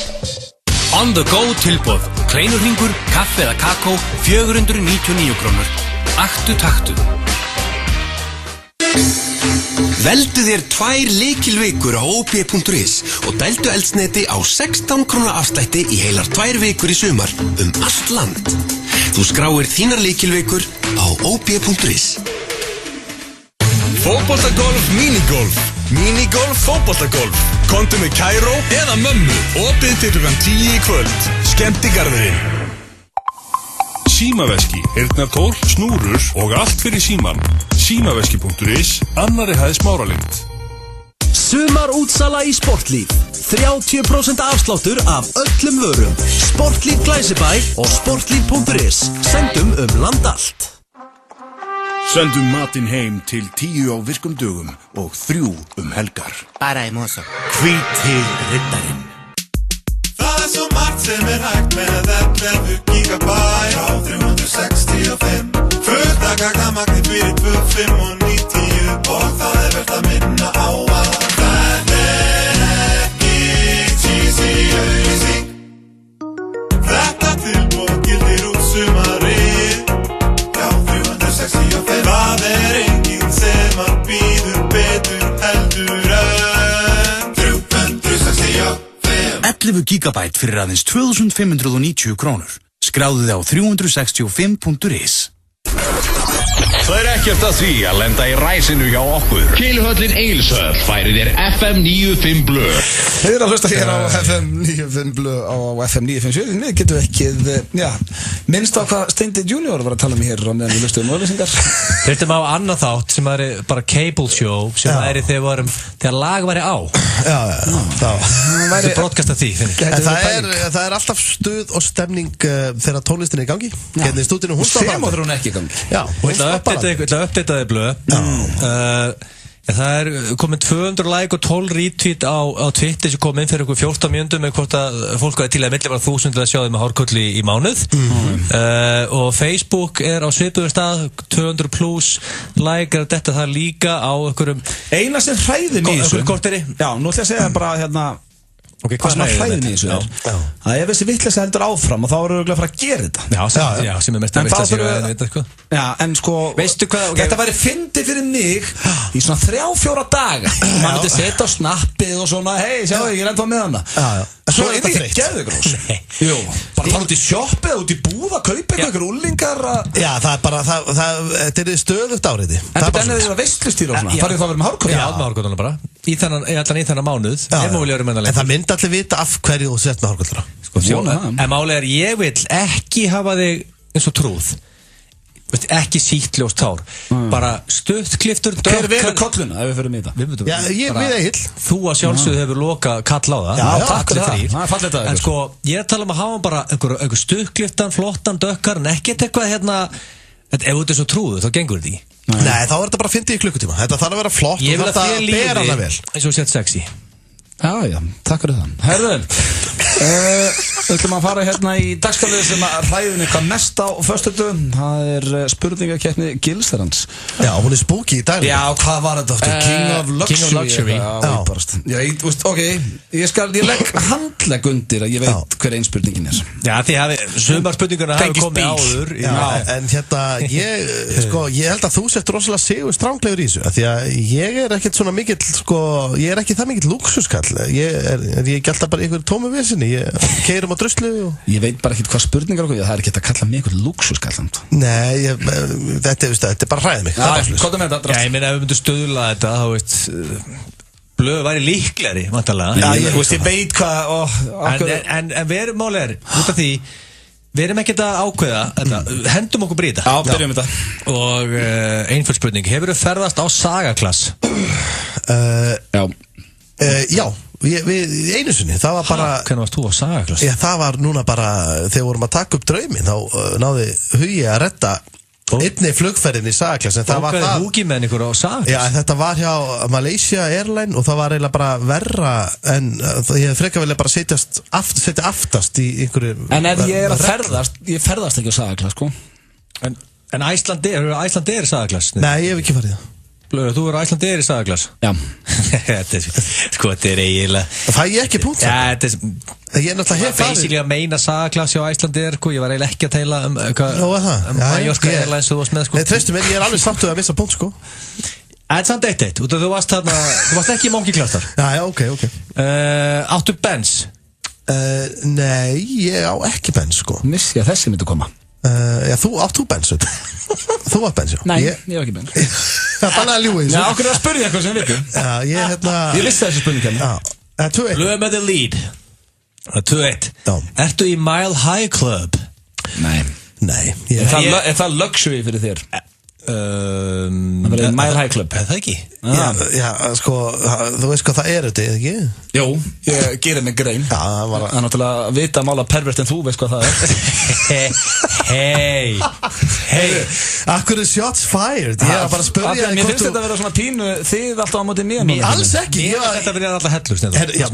On the go tilboð. Kleinurringur, kaffi eða kakó, 499 krónur. Aktu taktu. Veldu þér 2 lykilvikur á op.is og dældu eldsneyti á 16 króna afslætti í heilar 2 vikur í sumar allt land. Þú skráir þínar lykilvikur á op.is. Fótboltagolf, minigolf. Minigolf, fótboltagolf. Komdu með Kæró eða mömmu. Opið til klukkan 10 í kvöld. Skemmtigarðurinn. Símaveski, heyrnartól, snúrur og allt fyrir síman. Símaveski.is, annarri hæð Smáralind. Sumarútsala í Sportlíf. 30% afsláttur af öllum vörum. Sportlíf Glæsibæ og sportlíf.is. Sendum land allt. Sendum matinn heim til 10 á virkum dögum og 3 helgar. Bara hermoso. Hvíti riddarinn. Það svo margt sem hægt með 11 gigabæt á 365. Fullt að gagnamagni fyrir 2, 5 og 90 og það verðt að minna á að það ekki cheesy auðlýsing. Þetta tilboð gildir út sumarið. Já, 365. Það enginn sem að býður betur heldur en 365. 11 gigabæt fyrir aðeins 2590 krónur. Skráðu þið á 365.is. Það er ekkert að því að lenda í ræsinu hjá okkur. Keiluhöllin Egilshöll færir þér FM 95 Blö. Þið eru að hlusta hér á FM 95 Blö á FM 957. Við getum ekki, minnst á hvað Steindi Junior var að tala um hér á meðan við hlustuðum auðlýsingar. Hlutum á annað þátt sem er bara cable show sem er þegar lag væri á. Já. Það er broadcast af því. Það er alltaf stuð og stemning þegar tónlistin er í gangi. Hérna í stúdinu hún sem áður hún ekki í gangi. Já, Ég ætla að uppdata þið Blöð. Það er komin 200 like og 12 retweet á Twitter sem kom inn fyrir ykkur 14 mínútum með hvort að fólk var til að milli var 1000 að sjá þið með hárkolli í mánuð. Og Facebook er á svipuðum stað 200 plus like er þetta það líka á einhverjum eina sem hræðir mig í þessu korteri. Já, nú ætla ég að segja bara hérna hvað sem að hræðir mig í þessu að ef þessi vitleysa heldur áfram og þá eru örugglega að fara að gera þetta. Já, sem er mest að vitleysa. Já, en sko veistu hvað, þetta væri fyndið fyrir mig í svona 3-4 daga. Man myndi setja á snappið og svona hei, sjáu ég er ennþá með hana. Svo er þetta ekki geðugrós. Jú, bara fara út í sjoppi eða út í búð að kaupa einhver úlingar. Já, það er bara þetta er stöðugt áriði. En þetta ennið því að veistlustýra og svona. Farið þá að vera með hárkolli. Já, með hárkolluna bara. í þennan mánuð En það myndi allir vita af hverju þú sett með hárkolluna En málega ég vil ekki hafa þig eins og trúð ekki sýtljóst hár bara stuttkliftur hver verður kolluna ef við förum í þetta já, ég við Egill þú að sjálfsögðu hefur loka kall á það já, takk fyrir það en sko, ég er að tala um að hafa bara einhver stuttkliftan, flottan, dökkar en ekkert eitthvað hérna ef þú ert svo trúðu, þá gengur þetta í nei, þá er þetta bara að finna í klukkutíma þetta þarf að vera flott ég vil að þér lífi eins og sett sexy já, takk fyrir það herðun við ætlum að fara hérna í dagskalið sem að ræðum eitthvað mest á föstudögum það er spurningakeppni Gilsarans já, hún er spooky í dag já, hvað var þetta aftur? King of Luxury ég legg handlegg undir að ég veit hver einn spurningin er já, því sumar spurninguna hafa komið áður en hérna, ég held að þú sett rosalega sigur stránglegur í þessu því að ég er ekkert svona mikill ég er ekki það mikill lúksuskall ég gælt að bara einhverju tómu vesinni ég keyrum á druslu ég veit bara ekkert hvað spurningar það er ekki að kalla mig einhvern lúksuskall nei, þetta er bara hræðið mig ég meina ef við myndum stöðla þetta þá veist blöð væri líklegri vantarlega ég veit hvað en við erum málegar út af því við erum ekkert að ákveða þetta hendum okkur brýta já, byrjum þetta og einföld spurning hefur þú ferðast á sagaklass? Já, við einu sinni, það var bara hvernig varst þú á sagaklass? Það var núna bara, þegar við vorum að taka upp drauminn þá náði Hugi að redda einni flugferðin í sagaklass en það var það Hugi með ykkur á sagaklass? Já, þetta var hjá Malaysia Airline og það var eiginlega bara verra en ég frekar vilja bara setja aftast í einhverju en ef ég er að ferðast, ég ferðast ekki á sagaklass sko en Icelandair sagaklass? Nei, ég hef ekki farið það Blöður, þú eru Icelandair í sagaklass? Já Þetta er eiginlega það er ekki punkt ég er náttúrulega hef farið basically að meina sagaklass hjá Icelandair ég var eiginlega ekki að teila Mallorca Airlines þú varst með nei, treystu mér, ég er alveg sáttuð að missa punkt en samt eitt þú varst ekki í Monkey-klass þar já, ok áttu Benz? Nei, ég á ekki Benz missi að þessi myndi koma já, áttu Benz þú var Benz, já nei, ég var ekki Benz það er bara að ljúa í þessu okkur er að spyrja eitthvað sem við vitum ég vissi þessi spurning Blöð með the lead 2-1 ertu í Mile High Club? Nei er það luxury fyrir þér? það verður Mile High Club er það ekki? já, sko, þú veist hvað það er þetta, eða ekki? Jú, ég gerir mig grein það er náttúrulega að vita að mála pervert en þú veist hvað það er hei akkur er shots fired ég er bara að spyrja mér finnst þetta að vera svona pínu þið alltaf á móti mér alls ekki þetta verður alltaf hellust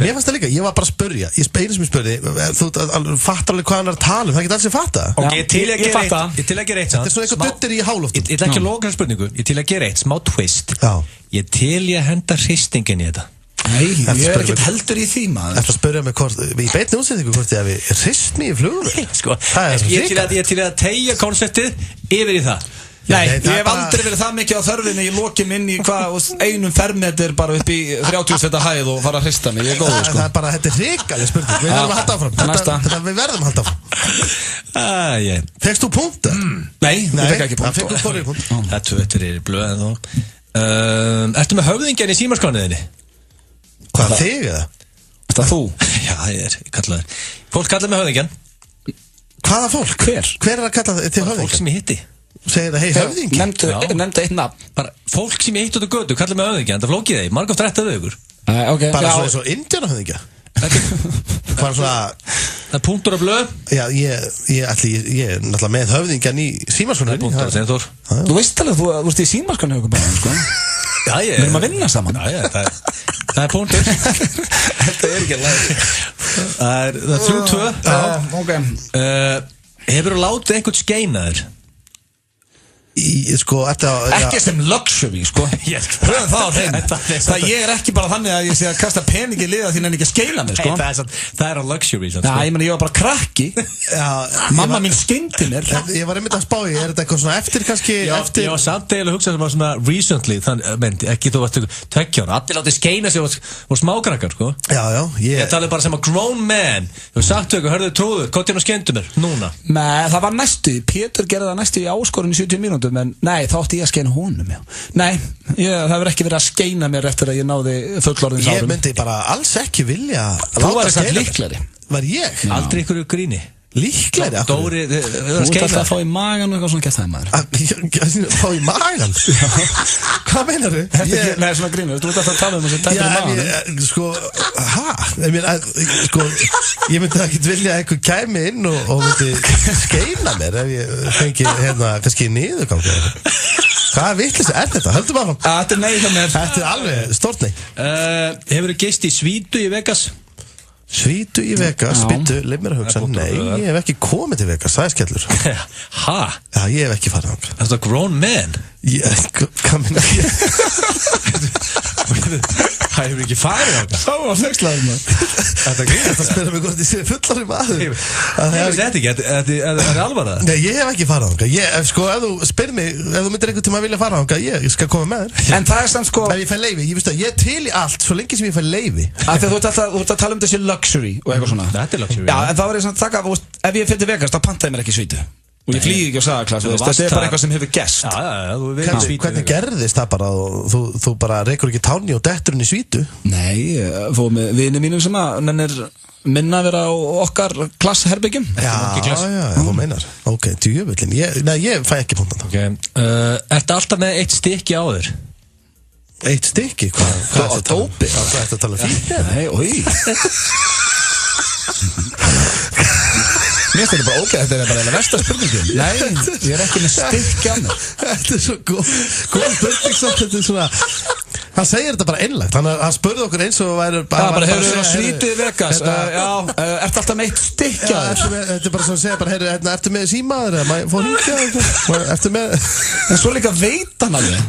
mér fannst það líka, ég var bara að spyrja einu sem ég spurði, þú fattar alveg hvað hann er að tala það geta alls ég fatta ég til að gera eitt þetta er svona eitthvað duttir í hálóftum ég til ekki að loka spurningu, ég til að gera eitt smá twist ég til ég að henda hristingin í þetta nei, ég er ekkert heldur í því maður Þetta spyrja mig hvort, í beinni útsendingu hvort ég hafi hrist mig í flugvél sko, ég til að tegja konseptið yfir í það nei, ég hef aldrei verið það mikið á þörfinni ég loki minn í einum fermeter bara upp í 30 feta hæð og fara að hrista mig, ég er góður sko það er bara, þetta er hrikaleg spurning við verðum að halda áfram við verðum að halda áfram fegst þú punkt? nei, ég fekk ekki punkt það fekk þú fórið punkt þetta er blöð ertu með höfðingjan í símaskrániðinni? hvað, þig eða? það þú? já, ég kalla þér fólk kallar mig höfðingjan hvaða fólk? hver er að kalla þig höfðingjan? fólk sem ég hitti segir það, hei höfðingjan nefndu eitt nafn bara fólk sem ég hitt út á götu kallar mig höfðingjan það flókið þeir, margóft rættaðu ykkur bara svo indjána höfðingja hvað svona það er punktur af blöð já, ég er náttúrulega með höfðingjan í símaskráninni þú veist alveg, þú veist í símaskráninni okkur bara sko við erum að vinna saman það er punktur þetta er ekki að læra það er 3-2 hefur þú látið einhvern skeinaður? sko, ekki sem luxury sko pröfum það á þeim það ég er ekki bara þannig að ég sé að kasta peningi í liða því en ekki að skeila mig sko það er á luxury já, ég meni, ég var bara krakki mamma mín skeindi mér ég var einmitt að spá í, er þetta eitthvað svona eftir kannski ég var samt eiginlega að hugsa sem var svona recently þannig, ekki þú varst 20 ára allir látið skeina sig og smákrakkar sko ég tala bara sem að grown man þú sagt þau, hörðu trúður, hvað til að skeindu mér núna? Nei, það var næstu, Pétur gerði það næstu í áskorun í 70 mínútum stundum en nei, þá átti ég að skeina honum já. Nei, það hefur ekki verið að skeina mér eftir að ég náði fullorðins árum. Ég myndi bara alls ekki vilja Þú var eitthvað líklari. Var ég? Aldrei ykkur gríni. Líklegri? Dóri, þú ert alltaf að fá í magan og eitthvað svona gett það maður. Fá í magan? Hvað meinar þú? Nei, svona grínur, þú ert alltaf að tala þessi dættur í magan. Ég myndi ekki vilja að einhver kæmi inn og myndi skeina mér ef ég fengi kannski niðurgang. Hvað vitlis er þetta? Höldum áfram. Þetta er nei hjá mér. Þetta er alveg stórt nei. Hefur þú geist í Svítu í Vegas? Svítu í Vegas, býttu, leif mér að hugsa. Nei, ég hef ekki komið til Vegas, það er skellur. Ha? Já, ég hef ekki farið þangað. Er þetta grown man? Hvað minna ég? Það hefur ekki farið þangað. Þá var flekslæðum maður. Þetta spyrir mig hvort ég sé fullari maður. Ég veist þetta ekki, er það alvarað? Nei, ég hef ekki farið þangað. Sko, ef þú spyrir mig, ef þú myndir einhvern tíma að vilja farið þangað, ég skal koma með þér. En það er samt sko ef ég fæ leyfi, ég veist að ég til í allt svo lengi sem ég fæ leyfi. Þú ert að tala þessi luxury og eitthvað svona. Þetta er luxury. Já, en það var ég samt að taka, ef ég fyrir til Vegas, þá pantaði mér ekki Svítu. Og ég flýði ekki á sagaklass, þetta er bara eitthvað sem hefur gerst. Hvernig gerðist það bara? Þú bara reykur ekki tánni og dettur inn í Svítu? Nei, fóðum með vinið mínum sem að nennir minna að vera á okkar klassherbyggjum. Já, þú meinar. Ok, djöfullin. Nei, ég fæ ekki puntan. Ertu alltaf með eitt stykki á þér? Eitt stykki? Hvað er þetta? Dópi? Hvað er þetta að tala fyrir? Nei, oi. Mér finnst þetta bara ógeð, þetta er bara eða versta spurningin. Nei, ég er ekki með stykki á mér. Þetta er svo góð spurning samt, þetta er svona. Hann segir þetta bara einlægt, hann spurði okkur eins og væri bara hefur þér á Svítu í Vegas. Já, ertu alltaf með eitt stykki á þér? Þetta er bara svona að segja, ertu með símaður eða maður fór hringja? Ertu með? En svo líka veit hann alveg.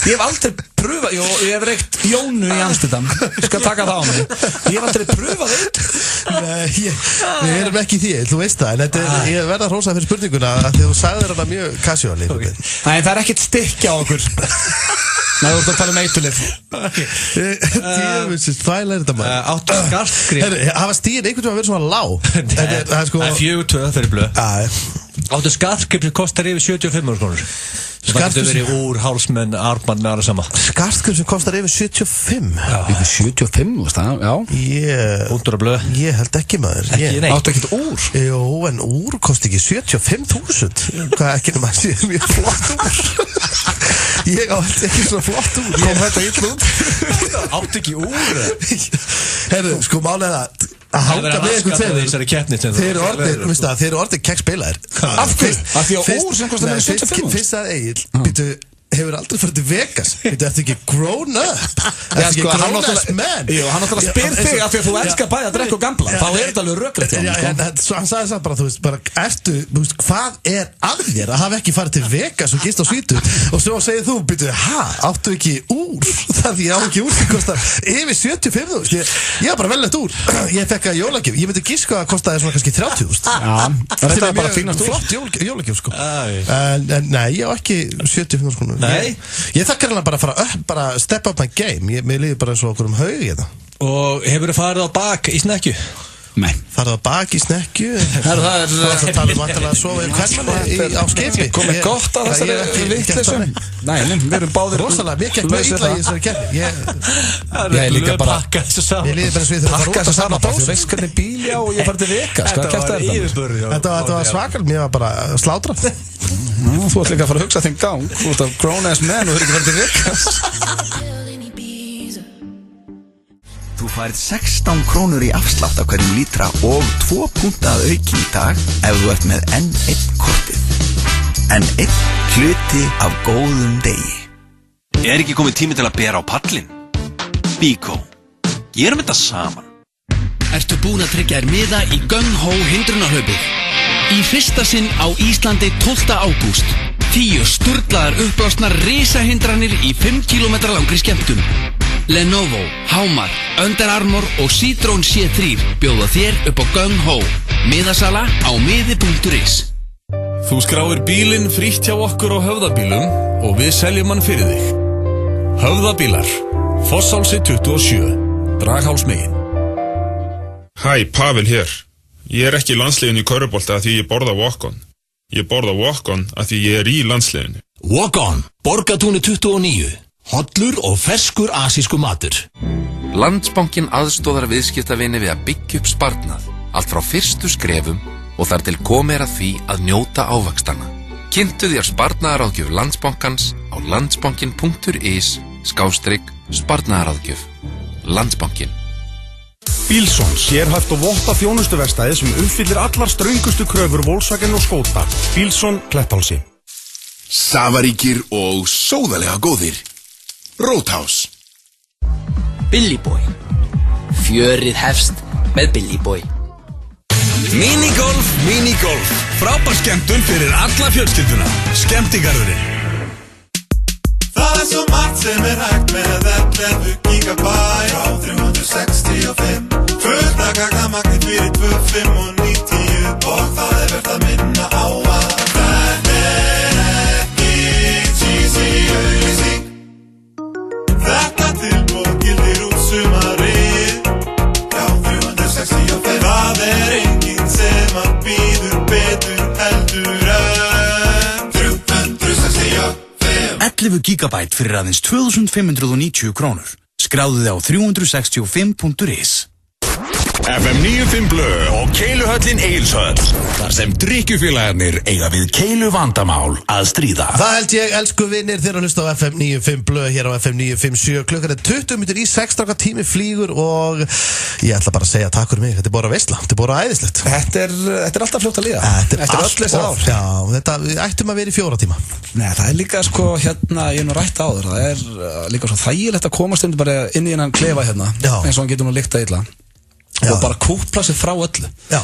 Ég hef aldrei pröfað, ég hef reykt Jónu í Amsterdam, skal taka það á mig. Ég hef aldrei pröfað eitt. Nei, við erum ekki í því, þú veist það. En ég verða að hrósa fyrir spurninguna að þú sagðir hana mjög casually. Nei, það er ekkert stykki á okkur. Nei, þú ert að tala um eitulif. Djöfusins, þvæl er þetta maður. Áttu skartgrip. Hafa stíðin einhvern veginn að vera svona lág? Það er 4-2 fyrir blöð. Áttu skartgrip sem kostar yfir 75 krónur. Það getur verið úr hálsmenn, armband með aðra sama. Skartgrip sem kostar yfir 75? Yfir 75, veist það, já. Úndur að blöð. Ég held ekki maður. Áttu ekkert úr? Jú, en úr kosti ekki 75.000. Hvað ekki nema að sé mjög flott úr? Ég átti ekki svona flott úr. Kom þetta illa út? Áttu ekki úr? Herru, sko málega að hanga með einhvern þegar þeir eru orðið kekkspilaðir. Af hverju? Af því að úr sem kostar með 75. Fyrst að Egill, býtu, hefur aldrei farið til Vegas. Þetta er ekki grown up. Þetta er ekki grown ass man. Jú, hann náttúrulega spyr þig af því að þú elskar bæði að drekka og gambla. Þá er þetta alveg rökrætt hjá hann. Hann sagði samt bara, þú veist, hvað er að þér að hafa ekki farið til Vegas og gist á Svítu? Og svo segir þú, býtu, áttu ekki úr? Það því ég á ekki úr sem kostar yfir 75.000. Ég var bara velnett úr. Ég fekk að jólagjöf. Ég myndi giska að kostaði svona kannski 30.000. Þetta er bara fínast úr. Flott jólagjöf, sko. En nei, ég á ekki 75.000. Nei. Ég þakkar hérna bara að fara upp, bara step up my game. Mér líður bara eins og okkur haug í þetta. Og hefur þið farið á bak í Snekkju? Nei. Farið á bak í Snekkju? Það er að tala um að sofa í hvermanni á skipi. Komið gott að þessari vitleysu. Nei, við erum báðir rosalega mikið illa í þessari keppni. Ég líka bara pakka þessu saman. Ég líður bara svo við þurfum að fara út að sama dós. Þú veist hvernig bíl já og ég farið til Vegas. Hvað kæfti þetta var svakal, mér var bara slátrað. Þú ætti líka að fara að hugsa þinn gang. Þú ert að grown ass man og þú er ekki farið til Vegas. Þú færð 16 krónur í afslátt af hverjum lítra og 2 púnta að auki í dag ef þú ert með N1 kortið. N1 hluti af góðum degi. Er ekki komið tími til að bera á pallin? Bíkó. Gerum þetta saman. Ertu búin að tryggja þér miða í Gung-Ho hindrunarhlaupið? Í fyrsta sinn á Íslandi 12. ágúst. 10 sturlaðar uppblásnar risahindranir í 5 km langri skemmtum. Lenovo, Hámar, Under Armour og Citroen C3 bjóða þér upp á Gung-Ho. Miðasala á miði.is. Þú skráir bílinn frítt hjá okkur á Höfðabílum og við seljum hann fyrir þig. Höfðabílar, Fossálsi 27, Draghálsmegin. Hæ, Pavel hér. Ég er ekki í landsliðinu í körfubolta því ég borða walk-on. Ég borða walk-on af því ég í landsliðinu. Walk-on, Borgatúni 29. Hollur og ferskur asísku matur. Landsbankinn aðstoðar viðskiptavini við að byggja upp sparnað, allt frá fyrstu skrefum og þar til komið að því að njóta ávaxtana. Kynntu þér sparnaðaráðgjöf Landsbankans á landsbankin.is/sparnaðaráðgjöf. Landsbankinn. Bílsson, sérhæft og votta þjónustuverkstæði sem uppfyllir allar ströngustu kröfur Volkswagen og Skoda. Bílsson, Kletthálsi. Safaríkir og sóðalega góðir. Roadhouse. Billy Boy. Fjörið hefst með Billy Boy. Minigolf, minigolf. Frábær skemmtun fyrir alla fjölskylduna. Skemmtigarðurinn. Það svo margt sem hægt með 11 gigabyte á 365. Fullt að gagnamagni fyrir 2, 5 og 90 og það verðt að minna á að þetta ekki cheesy auðlýsing. Þetta tilboð gildir út sumarið á 365. Það enginn sem að býður betur heldur en 365. 11 gigabyte fyrir aðeins 2590 krónur. Skráðu þið á 365.is. FM 95 Blö og Keiluhöllin Egilshöll. Þar sem drykkjufélagarnir eiga við keilu vandamál að stríða. Það held ég, elsku vinnir, þeir að hlusta á FM 95 Blö hér á FM 957. Klukkan 20 minnir í 6 dagar, tími flýgur og ég ætla bara að segja takk fyrir mig. Þetta bara veisla, þetta bara æðislegt. Þetta er alltaf fljótt að líða. Þetta eftir öll þessi ár. Já, þetta við ættum að vera í 4 tíma. Nei, það er líka sko hérna, ég er nú rætt áður. Það er líka svo þægilegt að komast bara inn í hennan klefa hérna, eins og hann getur nú lyktað illa. Og bara kúpla sig frá öllu. Já.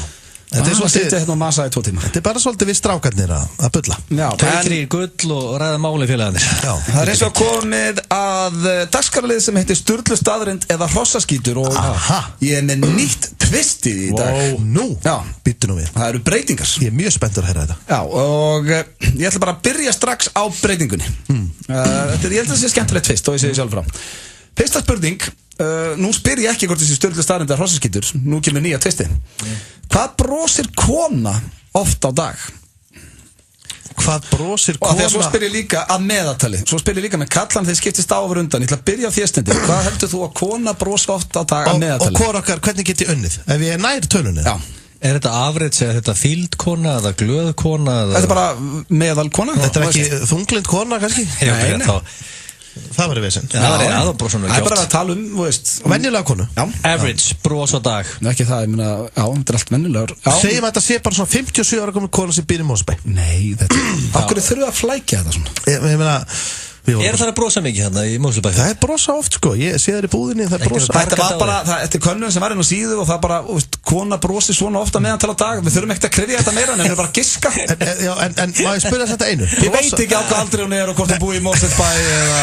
Þetta er svolítið hérna og masa í 2 tíma. Þetta er bara svolítið við strákarnir að bulla. Já, 2-3 gull og ræða máli félagarnir. Já. Það er eins og komið að dagskrárlið sem heitir Sturlu staðrind eða hrossaskítur og ég er með nýtt twist í dag. Wow, nú. Já, býttu nú við. Það eru breytingar. Ég er mjög spenntur að heyra þetta. Já, og ég ætla bara að byrja strax á breytingunni. Ég held að það sé skemmtilegt twist og ég segi sjálf frá. Fyrsta spurning, nú spyr ég ekki hvort þessi Sturlu staðrind eða hrossaskítur, nú kemur nýja twisti. Hvað brosir kona oft á dag? Hvað brosir kona? Og þegar svo spyr ég líka að meðaltali. Svo spyr ég líka með kallan þegar skiptist á over undan. Ég ætla að byrja á þéstendi. Hvað heldur þú að kona brosa oft á dag að meðaltali? Og hvor okkar, hvernig get ég unnið? Ef ég nær tölunni? Já. Er þetta afrits, er þetta þýld kona eða glöð kona? Þetta er bara meðal kona. Þetta er ekki þunglind kona kannski? Nei. Það var í vesen. Það er aðbrosunum gjótt. Það er bara að tala þú veist. Venjulega konu. Já. Average, bros á dag. Ekki það, ég meina, já, þetta er allt venjulegur. Segjum að þetta sé bara svona 57 ára komin kona sem býr í Mosbæ. Nei, þetta af hverju þurfum að flækja þetta svona? Ég meina Er það að brosa mikið hérna í Mosfellsbæ? Það er brosa oft sko, ég sé það í búðinni, það er brosa. Þetta var bara, þetta er könnun sem var inn á síðu og það bara, kona brosi svona ofta meðan til á dag. Við þurfum ekkert að krifja þetta meira en við erum bara að giska. En má ég spyrja þetta einu? Ég veit ekki á hvað aldrei hún er og hvort hún búið í Mosfellsbæ eða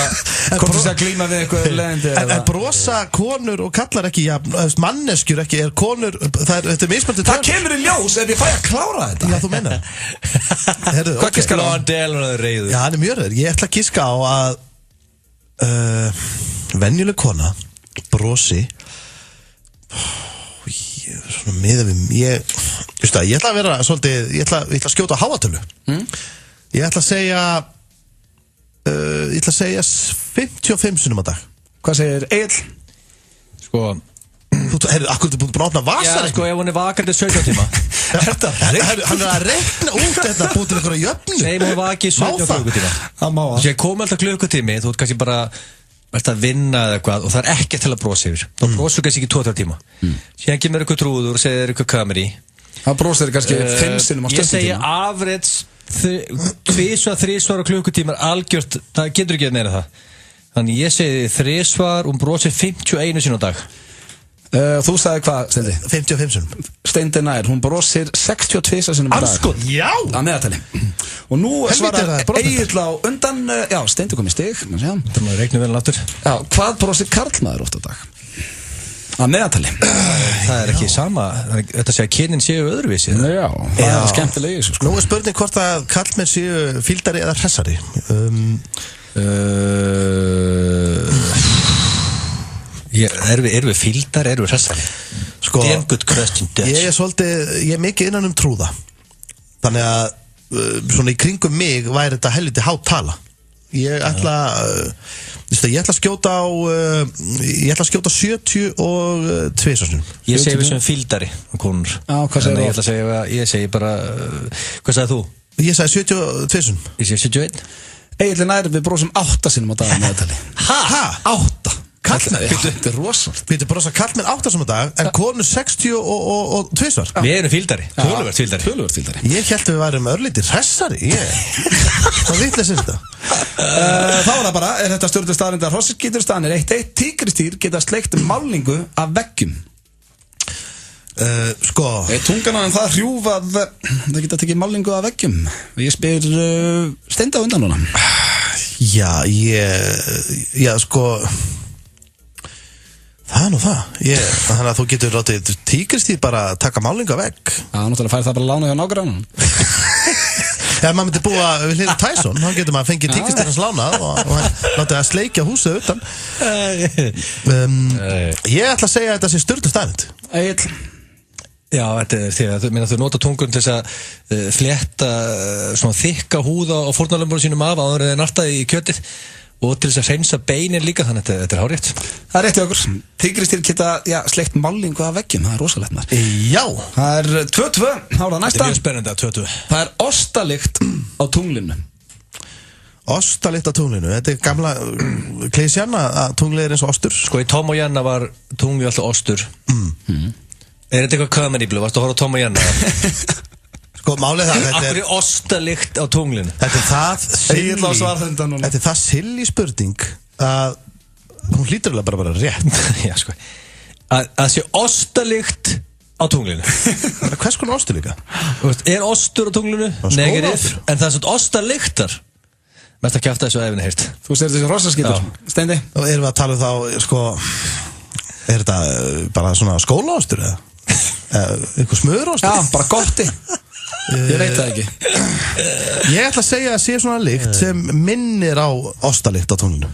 hvort hún sé að glíma við eitthvað leðindi. En brosa konur og kallar ekki, manneskjur ekki, er konur, þetta er mismöndi það kemur í ljós ef ég fæ að klára þetta. Já, þú meinar. Hvað giskar á? Já, hann er mjög reyður. Ég ætla að giska á að venjuleg kona brosi svona miðað við ég ætla að vera svolítið ég ætla að skjóta á háatölu ég ætla að segja 55 sinnum á dag. Hvað segir Egill? Sko akkur þú búin að opna vasar? Já, sko, ef hún er vakandi 17 tíma hann er að reikna út þetta búin til einhverja jöfnu. Segjum hún vaki 17 klukkutíma. Það má það. Sér kom alltaf klukkutími, þú ert kannski bara ert að vinna eða eitthvað og það er ekkert til að brosa yfir. Þá brosur kannski ekki 2-3 tíma. Sér kemur eitthvað trúður og segir eitthvað kameri. Það brosir kannski 5 sinnum á stundum tíma. Ég segi afrits 2-3 svara klukkutímar algjört, það getur ekki meira það. Þannig ég segi 3 svar og brosir 51 sinni á dag. Þú sagði hvað, Steindi? 55 sinnum. Steindi nær, hún brosir 62 sinnum á dag. Anskot, já! Að meðaltali. Og nú svarar Egill á undan, já, Steindi kom í stig. Það maður reiknum vel náttúr. Já, hvað brosir karlmaður oft á dag? Að meðaltali. Það er ekki sama, þetta sé að kynin séu öðruvísi. Já, það er skemmtilega. Nú er spurning hvort að karlmenn séu fíldari eða hressari. Erum við fíldar, erum við hressari? Sko, damn good question, ég er mikið innan trúða. Þannig að svona í kringum mig væri þetta helviti há tala. Ég ætla að skjóta á ég ætla að skjóta 72 sinum. Ég segi við sem fíldari konur. Já, hvað segir þú? Ég segi bara hvað sagði þú? Ég segi 72 sinum. Ég segi 71. Eiginlega nær við brosum 8 sinum á dag meðtali. 8? Kallmenn, þetta rosalega. Við brosa kallmenn 8 sinum á dag en konur 62 svar. Við erum fíldari, töluvert fíldari. Ég held að við værum örlítið hressari. Það vitleis þetta. Þá er það bara, er þetta stjórnlega staðrindar hrossskítur staðan 1-1, tígristýr geta sleikt málningu af veggjum. Tungan á þeim það hrjúfað það geta tekið málningu af veggjum. Ég spyr Steinda undan núna. Það er nú það. Þannig að þú getur látið tígristýr bara taka málningu af vegg. Já, náttúrulega fær það bara lána hjá nágrannanum. Ef maður myndi búa við hlýra Tyson, þá getur maður fengið tígristýrans lánað og hann látið að sleikja húsið utan. Ég ætla að segja að þetta sé sturlu staðrind. Egill. Já, þetta er því að þú nota tungun til þess að flétta svona þykka húða á fórnarlömbunum sínum af áður en nartaði í kjötið og til þess að hreinsa beinin líka, þannig að þetta er hárétt. Það er rétt hjá okkur. Tígristýr geta sleikt málningu af veggjum, það er rosalegt maður. Já. Það er 2-2, þá er það næsta. Þetta er mjög spennandi að 2-2. Það er ostalykt á tunglinu. Ostalykt á tunglinu, þetta er gamla klísjan að tunglið er eins og ostur. Sko í Tom og Janna var tunglið alltaf ostur. Er þetta eitthvað comedy blue? Varstu að horfa á Tom og Janna? Sko, málið það, Akkur er ostalykt á tunglinu? Þetta er það silly spurning að hún hlýtur bara rétt. Já, sko. Að sé ostalykt á tunglinu. Hvers konar ostur líka? Er ostur á tunglinu? Negativ. En það er svona ostalyktar. Mest að kjafta þessu æfina heyrt. Þú sér þessi rossaskítur. Steindi? Og erum við að tala þá, sko, er þetta bara svona skólaostur eða? Eitthvað smörostur? Já, bara gotti. Ég veit það ekki. Ég ætla að segja að sé svona lykt sem minnir á ostalykt á tunglinu.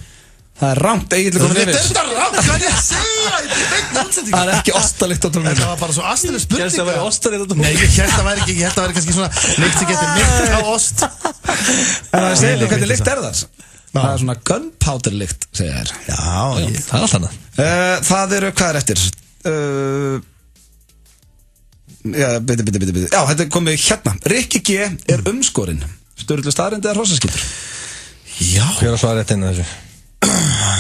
Það er rangt, Egill komin yfir. Þetta er rangt, hvað er ég að segja? Það er ekki ostalykt á tunglinu. Það var bara svo astalykt spurning. Kjærst að vera ostalykt á tunglinu? Nei, ég held að vera kannski svona lykt sem getur mynd á ost. En það segir þú hvernig lykt er það? Það er svona gunpowder lykt, segja þér. Já, það er allt annað. Það eru, hvað er eftir? Já, þetta er komið hérna. Rikki G er umskorinn. Sturlu staðrind eða hrossaskítur? Já. Hver á svarið þetta inn að þessu?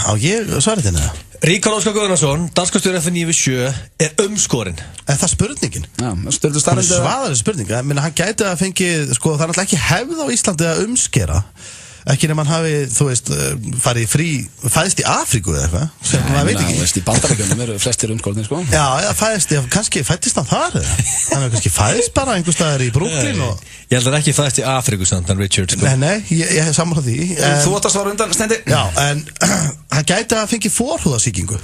Á ég svarið þetta? Ríkharð Óskar Guðnason, danskastjóri F97, er umskorinn. Er það spurningin? Já, Sturlu staðrind eða svaðari spurning. Hann gæti að fengið, sko, það er alltaf ekki hefð á Íslandi að umskera. Ekki nema hann hafi, þú veist, farið í frí, fæðist í Afríku eða eitthvað, sem maður veit ekki. Í Bandaríkjunum eru flestir umskornir, sko. Já, kannski fættist hann þar eða. Hann kannski fæðist bara einhver staðar í Brooklyn og... Ég held að ekki fæðist í Afríku samt, hann Richard, sko. Nei, ég hef sammála því. Þú átt að svara undan, Steindi. Já, en hann gæti að fengi forhúðasýkingu.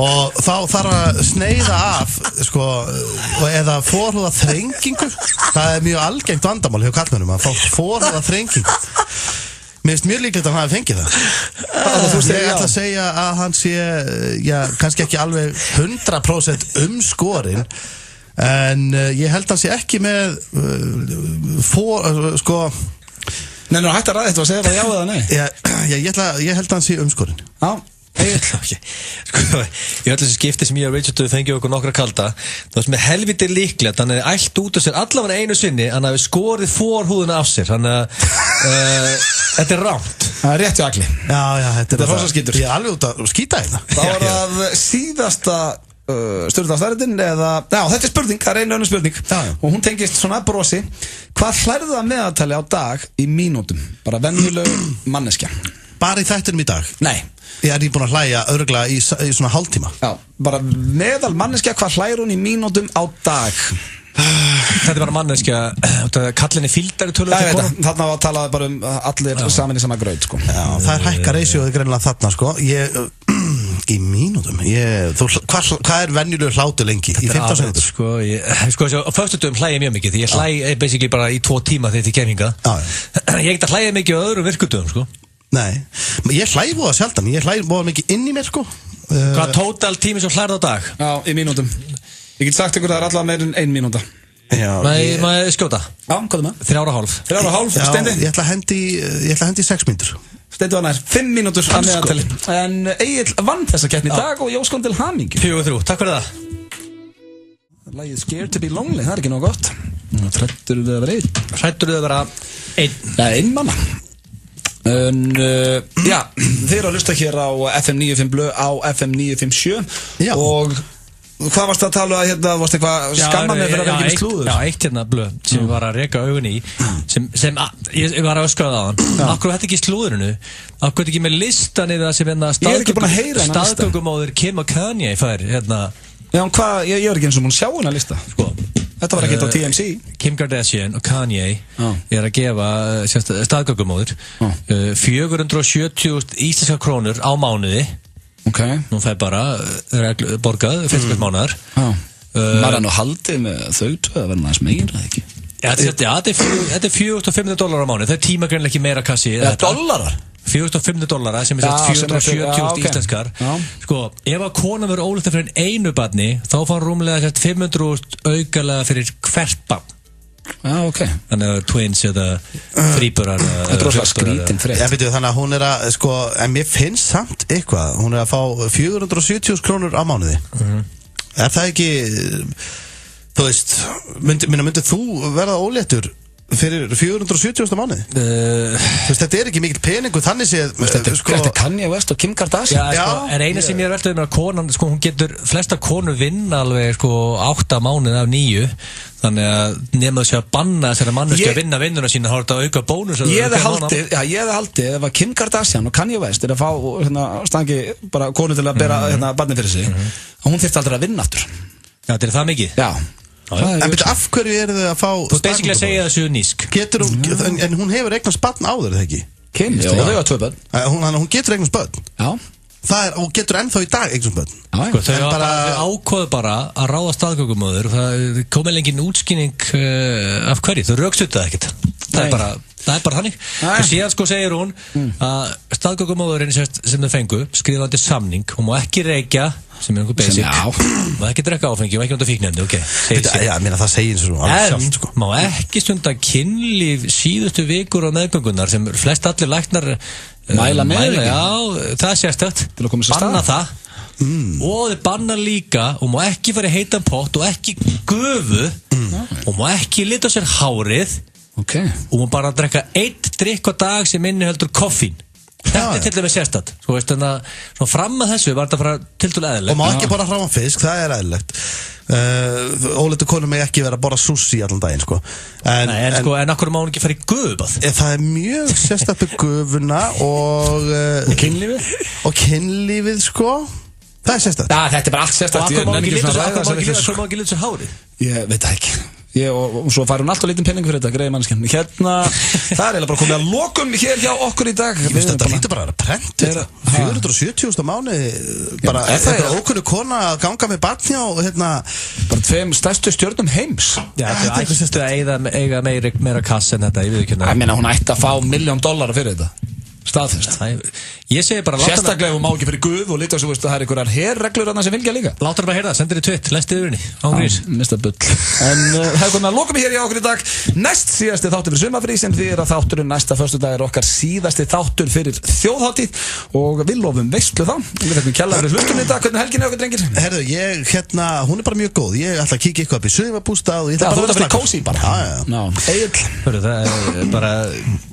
Og þá þarf að sneiða af, sko, eða forhúðaþrengingu. Það er mjög algengt vandamál hjá karlmönnum að fá forhúðaþrengingu. Mér finnst mjög líklegt að hann hafi fengið það. Ég ætla að segja að hann sé, já, kannski ekki alveg 100% umskorinn, en ég held að hann sé ekki með sko... Nei, nú hægt að ræða þetta og segja bara já eða nei. Ég held að hann sé umskorinn. Já. Okay. Sko, í öllu þessi skipti sem ég og Richard fengið okkur nokkra kalda, það var sem er helviti líklegt, hann er ælt út af sér allavega einu sinni, hann hafi skorið forhúðuna af sér, þannig að þetta er rámt. Það er rétt hjá Agli. Já, þetta er hrossaskítur. Ég er alveg út að skýta hérna. Það var að síðasta Sturlu staðrindin eða, já, þetta er spurning, það er einu önnur spurning og hún tengist svona brosi. Hvað hlærðu það meðaltali á dag í mínútum? Bara venjuleg manneskja. Bara í þættinum í dag? Nei. Ég er nýbúin að hlæja örugglega í svona hálftíma. Já, bara meðal manneskja, hvað hlæru hún í mínútum á dag? Þetta er bara manneskja, kallinni fíldari tölur. Já, ég veit það, þarna var að tala bara allir saman í sama graut, sko. Já, það er hækka reisjóði greinilega þarna, sko. Í mínútum, hvað er venjulegur hlátur lengi? Í 15 sekundur? Sko, á föstudöfum hlæði ég mjög mikið, því ég hlæði basically bara í 2 tíma þegar þið kemhinga. Ég get að hlæði mikið á öðrum virkudöfum, sko. Nei, ég hlæði búið sjaldan, ég hlæði búið mikið inn í mér, sko. Hvað tótal tími sem hlærið á dag? Já, í mínútum. Ég get sagt ykkur það er allavega meir en 1 mínúta. Maður skjóta? Já, hvað er maður? 3,5. 3,5, Steindi? Ég ætla að hendi 6 mínútur. Steindi var nær 5 mínútur að meðaltali. En Egill vann þessa keppni í dag og Jóskon til hamingju. 4-3, takk fyrir það. Lagið Scared to be Lonely, það ekki nóg gott. Hrættur við að vera einn. Hrættur við að vera einn. Já, einn manna. Já, þeir eru að hlusta hér á FM 95 Blö á FM 957. Og hvað varst það að tala hérna, varst eitthvað skamma með fyrir að vera ekki við slúður? Já, eitt hérna Blö sem ég var að reka augun í sem ég var að öskraða á hann. Akkur þetta ekki í slúðurinu? Akkur þetta ekki með listan í það sem hérna staðgöngumóðir Kim og Kanye fær hérna? Já, hvað, ég er ekki eins og hún sjá hennar lista. Sko, þetta var ekkert á TMC. Kim Kardashian og Kanye er að gefa staðgöngumóður 470.000 íslenskar krónur á mánuði. Nú fær bara borgað fyrst mánuðar. Var hann á haldi með þau tvö að vera næst megin, eða ekki? Þetta er $4.500 á mánuði. Það er tímagreinlega ekki meira kassi. Dollarar? $4.500 sem er 470.000 íslenskar. Sko, ef að konan verður ólétt fyrir einu barni, þá fá rúmlega 500.000 aukalega fyrir hvert barn. Já, ok. Þannig að twins eða þríburar. Þetta er rosalega skrítin frétt. Ég veit þannig að hún er að, sko, en mér finnst samt eitthvað, hún er að fá 470.000 krónur á mánuði. Er það ekki, þú veist, myndið þú verða óléttur fyrir 470.000 mánuði? Þetta er ekki mikill peningu, þannig séð. Þetta er Kanye West og Kim Kardashian. Já, en eina sem ég er veltað að konan, sko, hún getur, flesta konur vinna alveg, sko, 8 mánuði af 9. Þannig að nefnum þess að banna þessari manneski að vinna vinnuna sína, þá er þetta að auka bónus. Ég hefði haldið ef að Kim Kardashian og Kanye West er að fá stangi bara konu til að bera barni fyrir sig, og hún þyrfti aldrei að vinna aftur. Já, þetta er það mikið? Já. En betur, af hverju eru þau að fá Þú basically að segja þessu nísk. En hún hefur eignast barn áður, eða ekki? Kim, já, þau hafa 2 börn. Hún getur eignast barn. Já. Og getur ennþá í dag eignast barn. Þau ákváðu bara að ráða staðgöngumóður og það kom eða engin útskýning af hverju, þau rökstuttu það ekkert. Það er bara hannig. Og síðan sko segir hún að staðgöngumóðurinn sem þau fengu skrifa undir samning, hún má ekki reykja sem er einhver basic, má ekki drekka áfengi og ekki undir fíknefni, ok. Já, mér það segir eins og alveg sjálft, sko. Má ekki stunda kynlíf síðustu vikur á meðgöngunar sem flest allir læknar mæla með. Já, það er sérstakt. Banna það. Og þau banna líka og má ekki fara í heitan pott og ekki gufu og má ekki lita sér hárið og má bara drekka 1 drykk á dag sem inniheldur koffín. Þetta er til dæmis sérstætt. Þú veist, þannig að fram að þessu var þetta að fara tiltölulega eðlilegt. Og má ekki bara fram að fisk, það er eðlilegt. Óleittu konum með ekki vera að borða sushi allan daginn, sko. En okkur má hún ekki fara í gufubað? Það er mjög sérstætt með gufuna og kynlífið. Og kynlífið, sko. Það er sérstætt. Þetta er bara allt sérstætt. Og okkur má ekki lita sér hárið? Ég veit það ekki. Og svo fær hún alltaf lítinn penning fyrir þetta, greiði mannskjarn. Hérna, það er eiginlega bara komið að lokum hér hjá okkur í dag. Ég veist þetta lítur bara að prentið 470.000 mánuði. Bara, er það ókunnu kona að ganga með barni á, hérna, bara 2 stærstu stjörnum heims? Já, þetta er ættu að eiga meira kass en þetta, ég veit ekki. Ég meina, hún ætti að fá $1 million fyrir þetta. Staðfest. Ég segi bara sérstaklega ef hún má ekki fyrir guð og líka svo veist að það er einhverjar herreglur sem fylgja líka. Láta bara heyrða, sendir í tvitt, lestið yfir henni ángurís. Mista bull. En það er komið að loka mig hér í okkur í dag. Næst síðasti þáttur fyrir sumarfrí sem því að þátturinn næsta föstudag er okkar síðasti þáttur fyrir þjóðhátíð og við lofum veislu þá. Við þekkum kjalla fyrir hlustum í dag. Hvernig helgin er okkur drengir? Herðu, ég hérna, hún er bara mjög góð. Ég ætla að kíkja eitthvað upp í sumarbústað og ég ætla bara að vera kósí bara. Já. Bara,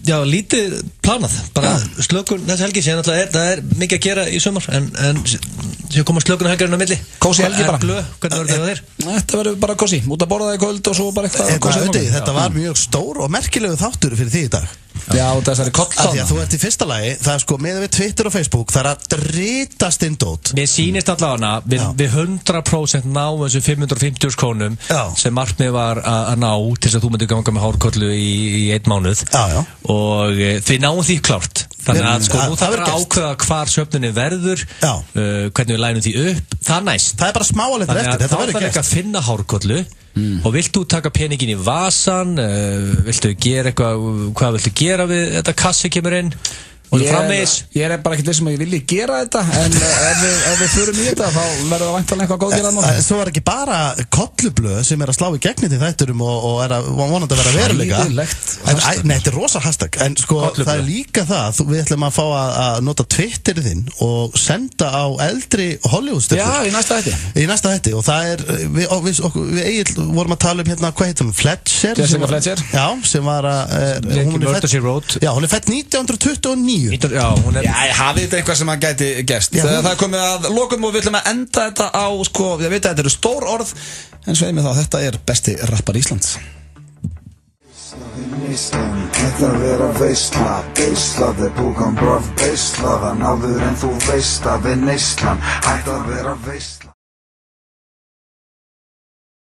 já, lítið planað. Bara slökun þessi helgi síðan alltaf það er mikið að gera í sumar en sem koma slökunarhelgarinn á milli. Kósí helgi bara. Hvernig verður það þér? Þetta verður bara kósí, út að borða það í kvöld og svo bara eitthvað. Þetta var mjög stór og merkilegu þáttur fyrir því í dag. Já, þessari kolltána. Því að þú ert í fyrsta lagi, það er sko með við Twitter og Facebook, það er að drítast inn dót. Mér sýnist allavega við 100% ná þessu 550.000 krónum sem markmið var að ná til þess að þú myndir ganga með hárkollu í 1 mánuð. Og þið náum því klárt. Þannig að sko nú það er að ákveða hvar söfnunni verður, hvernig við lænum því upp, það næst. Það er bara smáalegt eftir, þetta verður ekki að finna hárkollu. Og vilt þú taka peningin í vasan, viltu gera eitthvað, hvað viltu gera við þetta kassi kemur inn, Ég bara ekki þessum að ég vilji gera þetta, en ef við förum í þetta þá verður það væntanlega eitthvað góð gerað núna. Svo var ekki bara kollublöð sem að slá í gegn í þætturum og vonandi að vera veruleika. Nei, þetta rosa hashtag, en sko það líka það, við ætlum að fá að nota Twitterið þinn og senda á eldri Hollywood-stjörnur. Já, í næsta þætti og það við Egill vorum að tala hérna, hvað heitir hún? Fletcher? Jessica Fletcher. Já, sem var hún er fædd 1929. Já, hafið þetta eitthvað sem að gæti gerst. Það er komið að lokum og við ætlum að enda þetta á, sko, ég veit að þetta eru stór orð, en sveið mig þá, þetta er besti rappar Íslands. Þetta vera veistla, beislað er búkan braf beislað, en áður en þú veist að við neistlan, hætt að vera veistla.